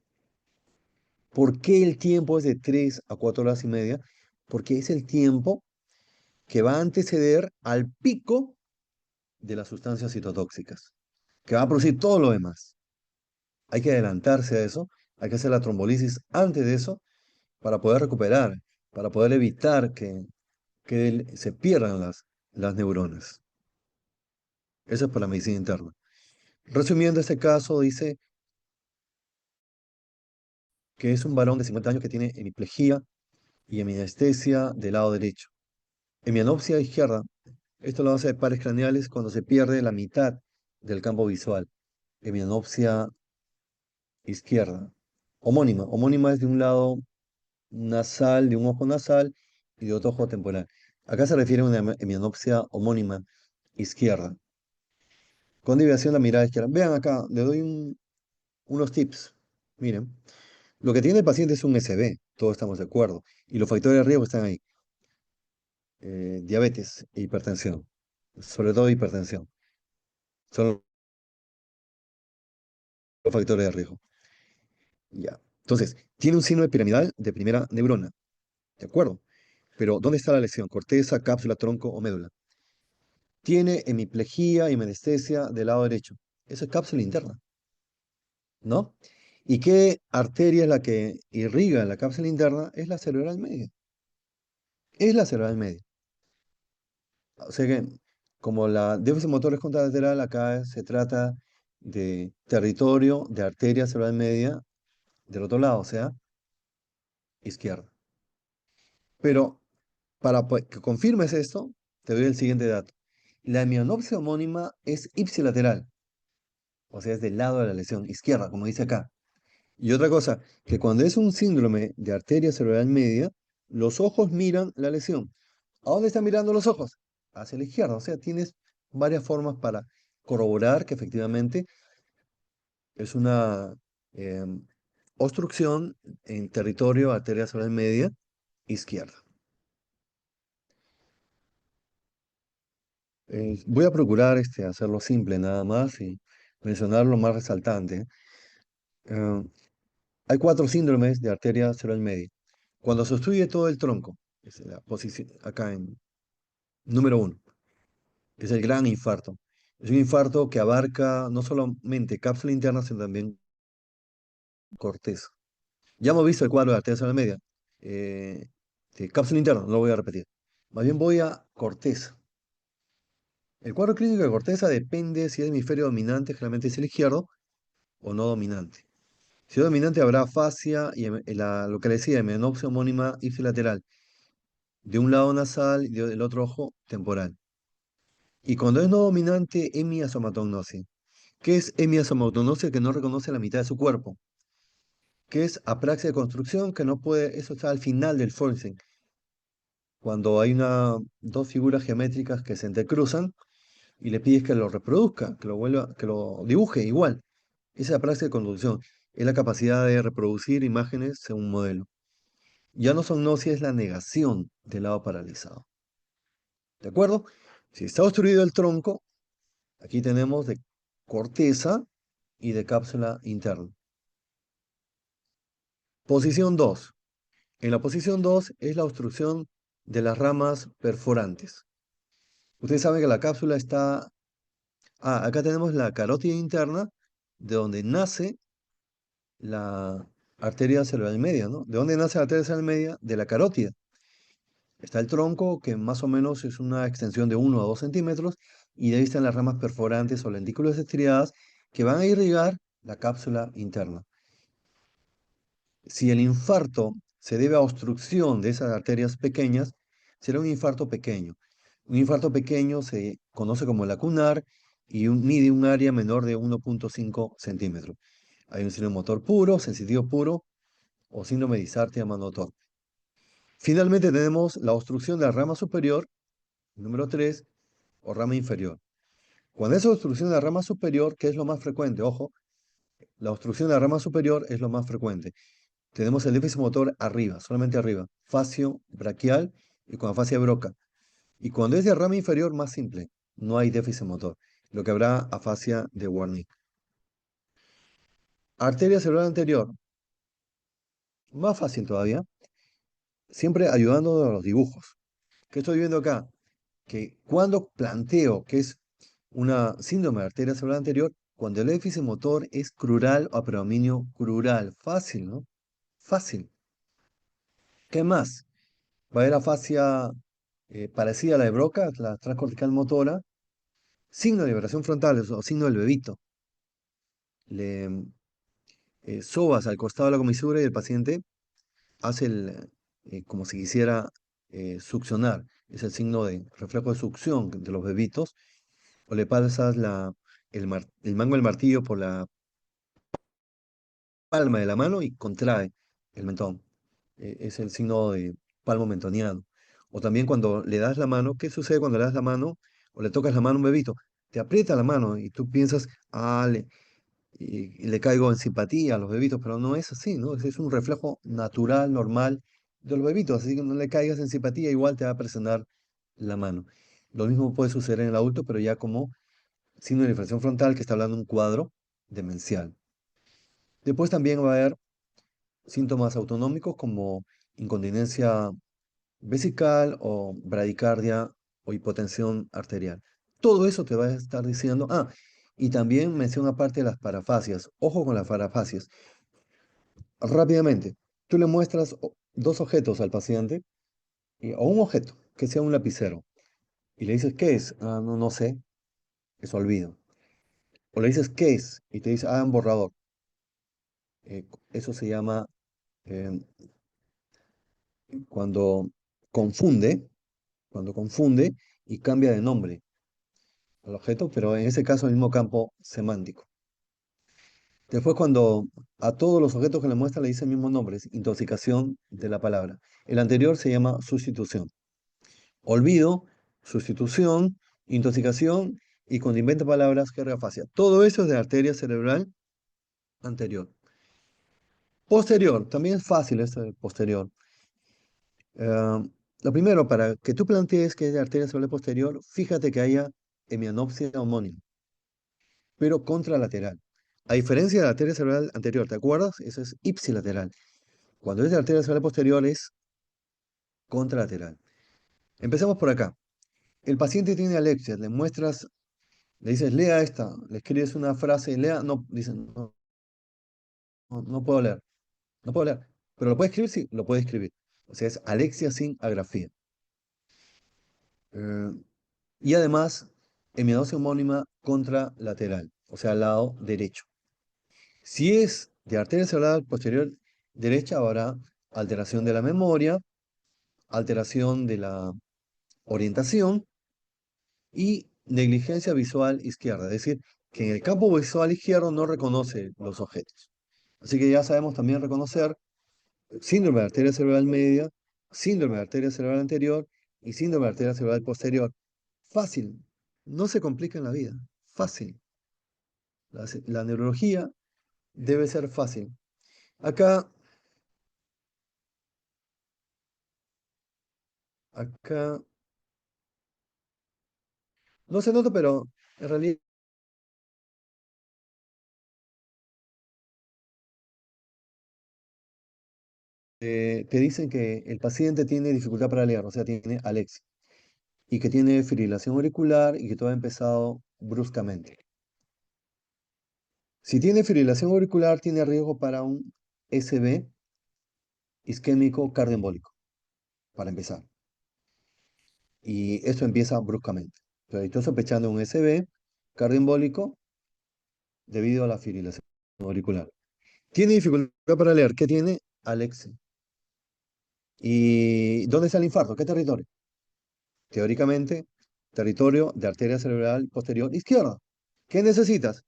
¿por qué el tiempo es de 3 a 4 horas y media? Porque es el tiempo que va a anteceder al pico de las sustancias citotóxicas, que va a producir todo lo demás. Hay que adelantarse a eso, hay que hacer la trombolisis antes de eso para poder recuperar, para poder evitar que se pierdan las neuronas. Eso es para la medicina interna. Resumiendo este caso, dice que es un varón de 50 años que tiene hemiplegia y hemianestesia del lado derecho. Hemianopsia izquierda. Esto lo hace de pares craneales cuando se pierde la mitad del campo visual. Hemianopsia izquierda. Homónima. Homónima es de un lado nasal, de un ojo nasal y de otro ojo temporal. Acá se refiere a una hemianopsia homónima izquierda. Con desviación de la mirada izquierda. Vean acá, le doy unos tips. Miren, lo que tiene el paciente es un SB, todos estamos de acuerdo. Y los factores de riesgo están ahí. Diabetes e hipertensión. Sobre todo hipertensión. Son los factores de riesgo. Ya. Entonces, tiene un síndrome piramidal de primera neurona. ¿De acuerdo? Pero, ¿dónde está la lesión? Corteza, cápsula, tronco o médula. Tiene hemiplegia y anestesia del lado derecho. Eso es cápsula interna, ¿no? ¿Y qué arteria es la que irriga la cápsula interna? Es la cerebral media. Es la cerebral media. O sea que, como la déficit motor es contralateral, acá se trata de territorio de arteria cerebral media del otro lado, o sea, izquierda. Pero para que confirmes esto, te doy el siguiente dato. La hemianopsia homónima es ipsilateral, o sea, es del lado de la lesión, izquierda, como dice acá. Y otra cosa, que cuando es un síndrome de arteria cerebral media, los ojos miran la lesión. ¿A dónde están mirando los ojos? Hacia la izquierda. O sea, tienes varias formas para corroborar que efectivamente es una obstrucción en territorio arteria cerebral media izquierda. Voy a procurar hacerlo simple nada más y mencionar lo más resaltante. Eh, Hay 4 síndromes de arteria cerebral media. Cuando se obstruye todo el tronco, es la posición acá en número 1, es el gran infarto. Es un infarto que abarca no solamente cápsula interna, sino también corteza. Ya hemos visto el cuadro de arteria cerebral media. De cápsula interna, no lo voy a repetir. Más bien voy a corteza. El cuadro clínico de corteza depende si es hemisferio dominante, generalmente es el izquierdo, o no dominante. Si es dominante habrá fascia y lo que le decía, menopsia homónima ipsilateral, de un lado nasal y del otro ojo temporal. Y cuando es no dominante, hemiasomatognosia. ¿Qué es hemiasomatognosia? Que no reconoce la mitad de su cuerpo. ¿Qué es apraxia de construcción? Que no puede, eso está al final del forcing. Cuando hay dos figuras geométricas que se entrecruzan y le pides que lo reproduzca, que lo vuelva, que lo dibuje igual. Esa apraxia de construcción es la capacidad de reproducir imágenes según un modelo. Ya no somnosia es la negación del lado paralizado. ¿De acuerdo? Si está obstruido el tronco, aquí tenemos de corteza y de cápsula interna. Posición 2. En la posición 2 es la obstrucción de las ramas perforantes. Ustedes saben que la cápsula está... acá tenemos la carótida interna, de donde nace la arteria cerebral media, ¿no? ¿De dónde nace la arteria cerebral media? De la carótida. Está el tronco, que más o menos es una extensión de 1 a 2 centímetros, y de ahí están las ramas perforantes o lentículas estriadas que van a irrigar la cápsula interna. Si el infarto se debe a obstrucción de esas arterias pequeñas, será un infarto pequeño. Un infarto pequeño se conoce como lacunar y mide un área menor de 1,5 centímetros. Hay un síndrome motor puro, sensitivo puro o síndrome de disartria manotor. Finalmente tenemos la obstrucción de la rama superior, número 3, o rama inferior. Cuando es obstrucción de la rama superior, ¿qué es lo más frecuente? Ojo, la obstrucción de la rama superior es lo más frecuente. Tenemos el déficit motor arriba, solamente arriba, facio braquial y con afasia broca. Y cuando es de rama inferior, más simple, no hay déficit motor, lo que habrá afasia de Wernicke. Arteria cerebral anterior, más fácil todavía, siempre ayudando a los dibujos. ¿Qué estoy viendo acá? Que cuando planteo que es una síndrome de arteria cerebral anterior, cuando el déficit motor es crural o predominio crural. Fácil, ¿no? Fácil. ¿Qué más? Va a haber afasia parecida a la de Broca, la transcortical motora, signo de liberación frontal o signo del bebito. Le sobas al costado de la comisura y el paciente hace como si quisiera succionar. Es el signo de reflejo de succión de los bebitos. O le pasas el mango del martillo por la palma de la mano y contrae el mentón. Es el signo de palmo mentoniano. O también cuando le das la mano, ¿qué sucede cuando le das la mano o le tocas la mano a un bebito? Te aprieta la mano y tú piensas, y le caigo en simpatía a los bebitos, pero no es así, ¿no? Es un reflejo natural, normal de los bebitos, así que no le caigas en simpatía, igual te va a presionar la mano. Lo mismo puede suceder en el adulto, pero ya como signo de infracción frontal que está hablando de un cuadro demencial. Después también va a haber síntomas autonómicos como incontinencia vesical o bradicardia o hipotensión arterial. Todo eso te va a estar diciendo, y también menciona aparte de las parafasias. Ojo con las parafasias. Rápidamente, tú le muestras dos objetos al paciente, o un objeto, que sea un lapicero, y le dices, ¿qué es? No, no sé, es olvido. O le dices, ¿qué es? Y te dice, un borrador. Eso se llama eh, cuando confunde, cuando confunde y cambia de nombre al objeto, pero en ese caso el mismo campo semántico. Después cuando a todos los objetos que le muestra le dice el mismo nombre, es intoxicación de la palabra. El anterior se llama sustitución. Olvido, sustitución, intoxicación y cuando inventa palabras, afasia. Todo eso es de arteria cerebral anterior. Posterior, también es fácil esto de posterior. Ah, lo primero, para que tú plantees que es de arteria cerebral posterior, fíjate que haya hemianopsia homónima, pero contralateral. A diferencia de la arteria cerebral anterior, ¿te acuerdas? Eso es ipsilateral. Cuando es de arteria cerebral posterior es contralateral. Empezamos por acá. El paciente tiene alexia, le muestras, le dices, lea esta, le escribes una frase, lea, no, dicen, no, no, no puedo leer, no puedo leer. Pero lo puede escribir, sí, lo puede escribir. O sea, es alexia sin agrafía. Eh, y además, hemianosis homónima contralateral, o sea, al lado derecho. Si es de arteria cerebral posterior derecha, habrá alteración de la memoria, alteración de la orientación y negligencia visual izquierda, es decir, que en el campo visual izquierdo no reconoce los objetos. Así que ya sabemos también reconocer síndrome de arteria cerebral media, síndrome de arteria cerebral anterior y síndrome de arteria cerebral posterior. Fácil, no se complica en la vida, fácil. La neurología debe ser fácil. Acá, acá, no se nota, pero en realidad te dicen que el paciente tiene dificultad para leer, o sea, tiene alexia, y que tiene fibrilación auricular y que todo ha empezado bruscamente. Si tiene fibrilación auricular, tiene riesgo para un SB isquémico cardioembólico, para empezar. Y esto empieza bruscamente. Pero estoy sospechando un SB cardioembólico debido a la fibrilación auricular. ¿Tiene dificultad para leer? ¿Qué tiene? Alex. ¿Y dónde está el infarto? ¿Qué territorio? Teóricamente, territorio de arteria cerebral posterior izquierda. ¿Qué necesitas?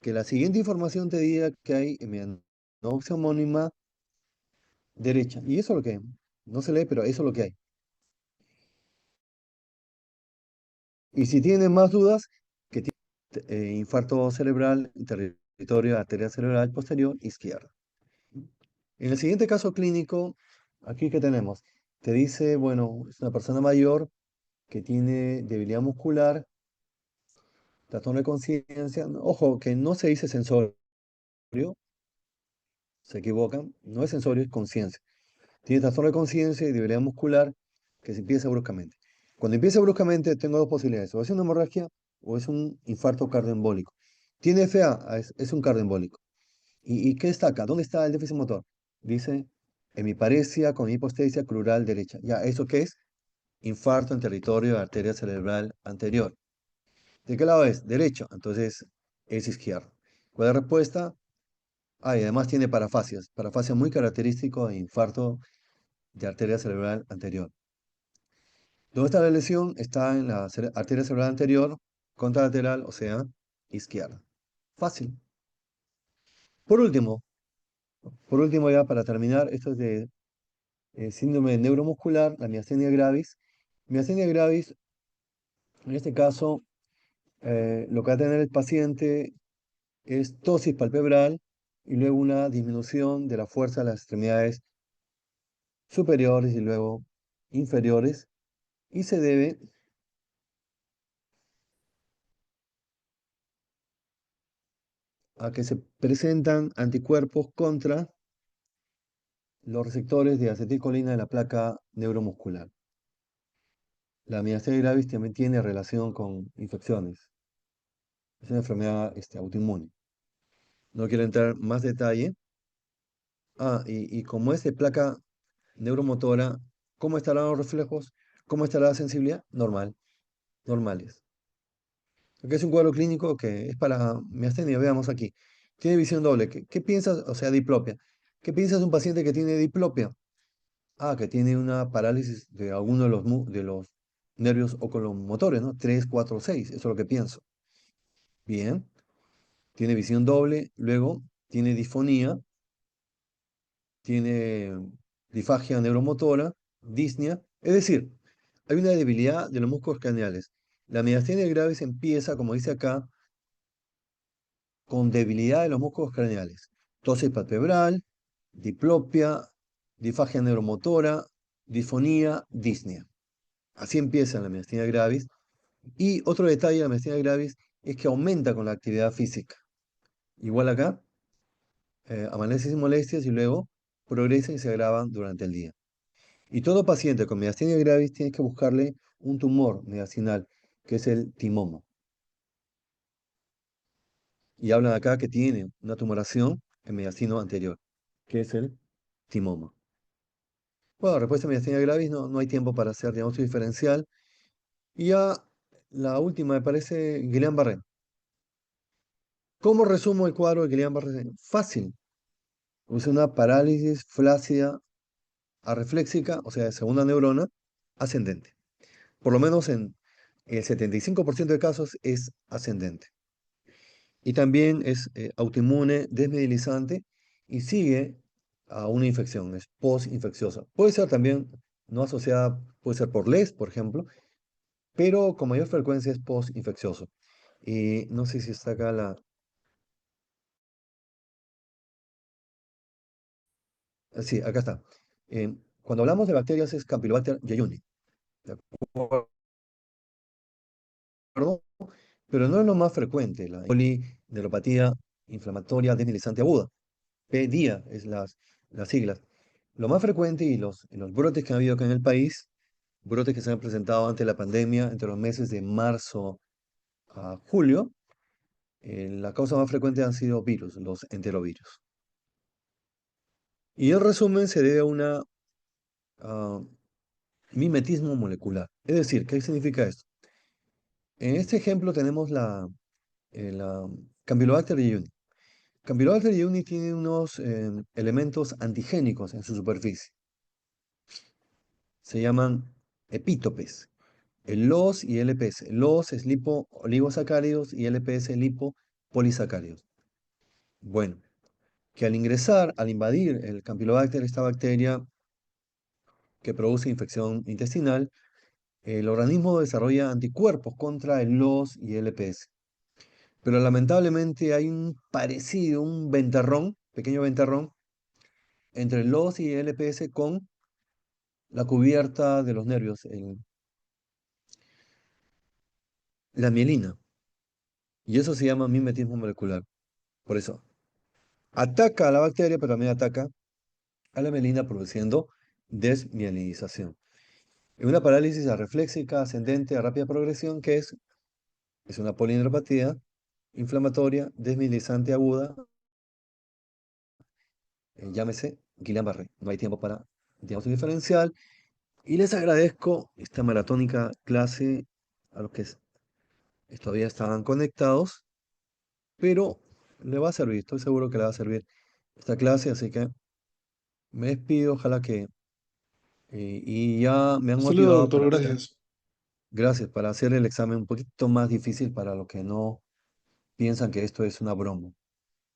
Que la siguiente información te diga que hay hemianopsia homónima derecha. Y eso es lo que no se lee, pero eso es lo que hay. Y si tienes más dudas, que tiene infarto cerebral, territorio de arteria cerebral posterior izquierda. En el siguiente caso clínico, aquí que tenemos, te dice, bueno, es una persona mayor que tiene debilidad muscular, trastorno de conciencia. Ojo, que no se dice sensorio, se equivocan, no es sensorio, es conciencia. Tiene trastorno de conciencia y debilidad muscular que se empieza bruscamente. Cuando empieza bruscamente, tengo dos posibilidades: o es una hemorragia o es un infarto cardioembólico. ¿Tiene FA? Es un cardioembólico. ¿Y qué destaca? ¿Dónde está el déficit motor? Dice hemiparesia con hipostesia crural derecha. Ya, ¿eso qué es? Infarto en territorio de arteria cerebral anterior. ¿De qué lado es? Derecho. Entonces es izquierdo. ¿Cuál es la respuesta? Ah, y además tiene parafasias. Parafasia muy característico de infarto de arteria cerebral anterior. ¿Dónde está la lesión? Está en la arteria cerebral anterior, contralateral, o sea, izquierda. Fácil. Por último, por último ya para terminar, esto es de síndrome neuromuscular, la miastenia gravis. Miastenia gravis, en este caso, lo que va a tener el paciente es tosis palpebral y luego una disminución de la fuerza de las extremidades superiores y luego inferiores, y se debe a que se presentan anticuerpos contra los receptores de acetilcolina de la placa neuromuscular. La miastenia gravis también tiene relación con infecciones. Es una enfermedad autoinmune. No quiero entrar en más detalle. Y como es de placa neuromotora, ¿cómo estarán los reflejos? ¿Cómo estará la sensibilidad? Normal, normales. Aquí es un cuadro clínico que es para miastenia, veamos aquí. Tiene visión doble. ¿Qué piensas? O sea, diplopia. ¿Qué piensas de un paciente que tiene diplopia? Que tiene una parálisis de alguno de de los nervios oculomotores, ¿no? 3, 4, 6, eso es lo que pienso. Bien, tiene visión doble, luego tiene disfonía, tiene disfagia neuromotora, disnea, es decir, hay una debilidad de los músculos craneales. La miastenia gravis empieza, como dice acá, con debilidad de los músculos craneales. Tosis palpebral, diplopia, disfagia neuromotora, disfonía, disnea. Así empieza la miastenia gravis. Y otro detalle de la miastenia gravis es que aumenta con la actividad física. Igual acá, amanece sin molestias y luego progresan y se agravan durante el día. Y todo paciente con miastenia gravis tiene que buscarle un tumor mediastinal, que es el timoma. Y hablan acá que tiene una tumoración en mediastino anterior, que es el timoma. Bueno, respuesta a miastenia gravis, no hay tiempo para hacer diagnóstico diferencial. Y ya la última me parece Guillain-Barré. ¿Cómo resumo el cuadro de Guillain-Barré? Fácil. Es una parálisis flácida arrefléxica, o sea, de segunda neurona, ascendente. Por lo menos en el 75% de casos es ascendente. Y también es autoinmune, desmielinizante y sigue a una infección, es post-infecciosa. Puede ser también no asociada, puede ser por LES, por ejemplo, pero con mayor frecuencia es post-infeccioso. Y no sé si está acá sí, acá está. Cuando hablamos de bacterias es Campylobacter jejuni, ¿de acuerdo? Pero no es lo más frecuente, la polineuropatía inflamatoria desmielinizante aguda. PDIA es las siglas. Lo más frecuente y los brotes que han habido acá en el país, brotes que se han presentado antes de la pandemia, entre los meses de marzo a julio, la causa más frecuente han sido virus, los enterovirus. Y el resumen se debe a una ah, mimetismo molecular. Es decir, ¿qué significa esto? En este ejemplo tenemos la Campylobacter jejuni. Campylobacter jejuni tiene unos elementos antigénicos en su superficie. Se llaman epítopes. El LOS y LPS. LOS es lipo-oligosacáridos y LPS lipopolisacáridos. Bueno, que al ingresar, al invadir el Campylobacter, esta bacteria que produce infección intestinal, el organismo desarrolla anticuerpos contra el LOS y LPS. Pero lamentablemente hay un parecido, un ventarrón, pequeño ventarrón, entre el LOS y el LPS con la cubierta de los nervios, la mielina. Y eso se llama mimetismo molecular. Por eso, ataca a la bacteria, pero también ataca a la mielina produciendo desmielinización. En una parálisis arrefléxica ascendente a rápida progresión, es una polineuropatía inflamatoria desmielizante aguda, llámese Guillain-Barré. No hay tiempo para diagnóstico diferencial. Y les agradezco esta maratónica clase a los que todavía estaban conectados, pero le va a servir, estoy seguro que le va a servir esta clase, así que me despido, ojalá que, y ya me han Hasta luego, motivado doctor, para hacer, gracias. gracias, para hacer el examen un poquito más difícil para los que no piensan que esto es una broma.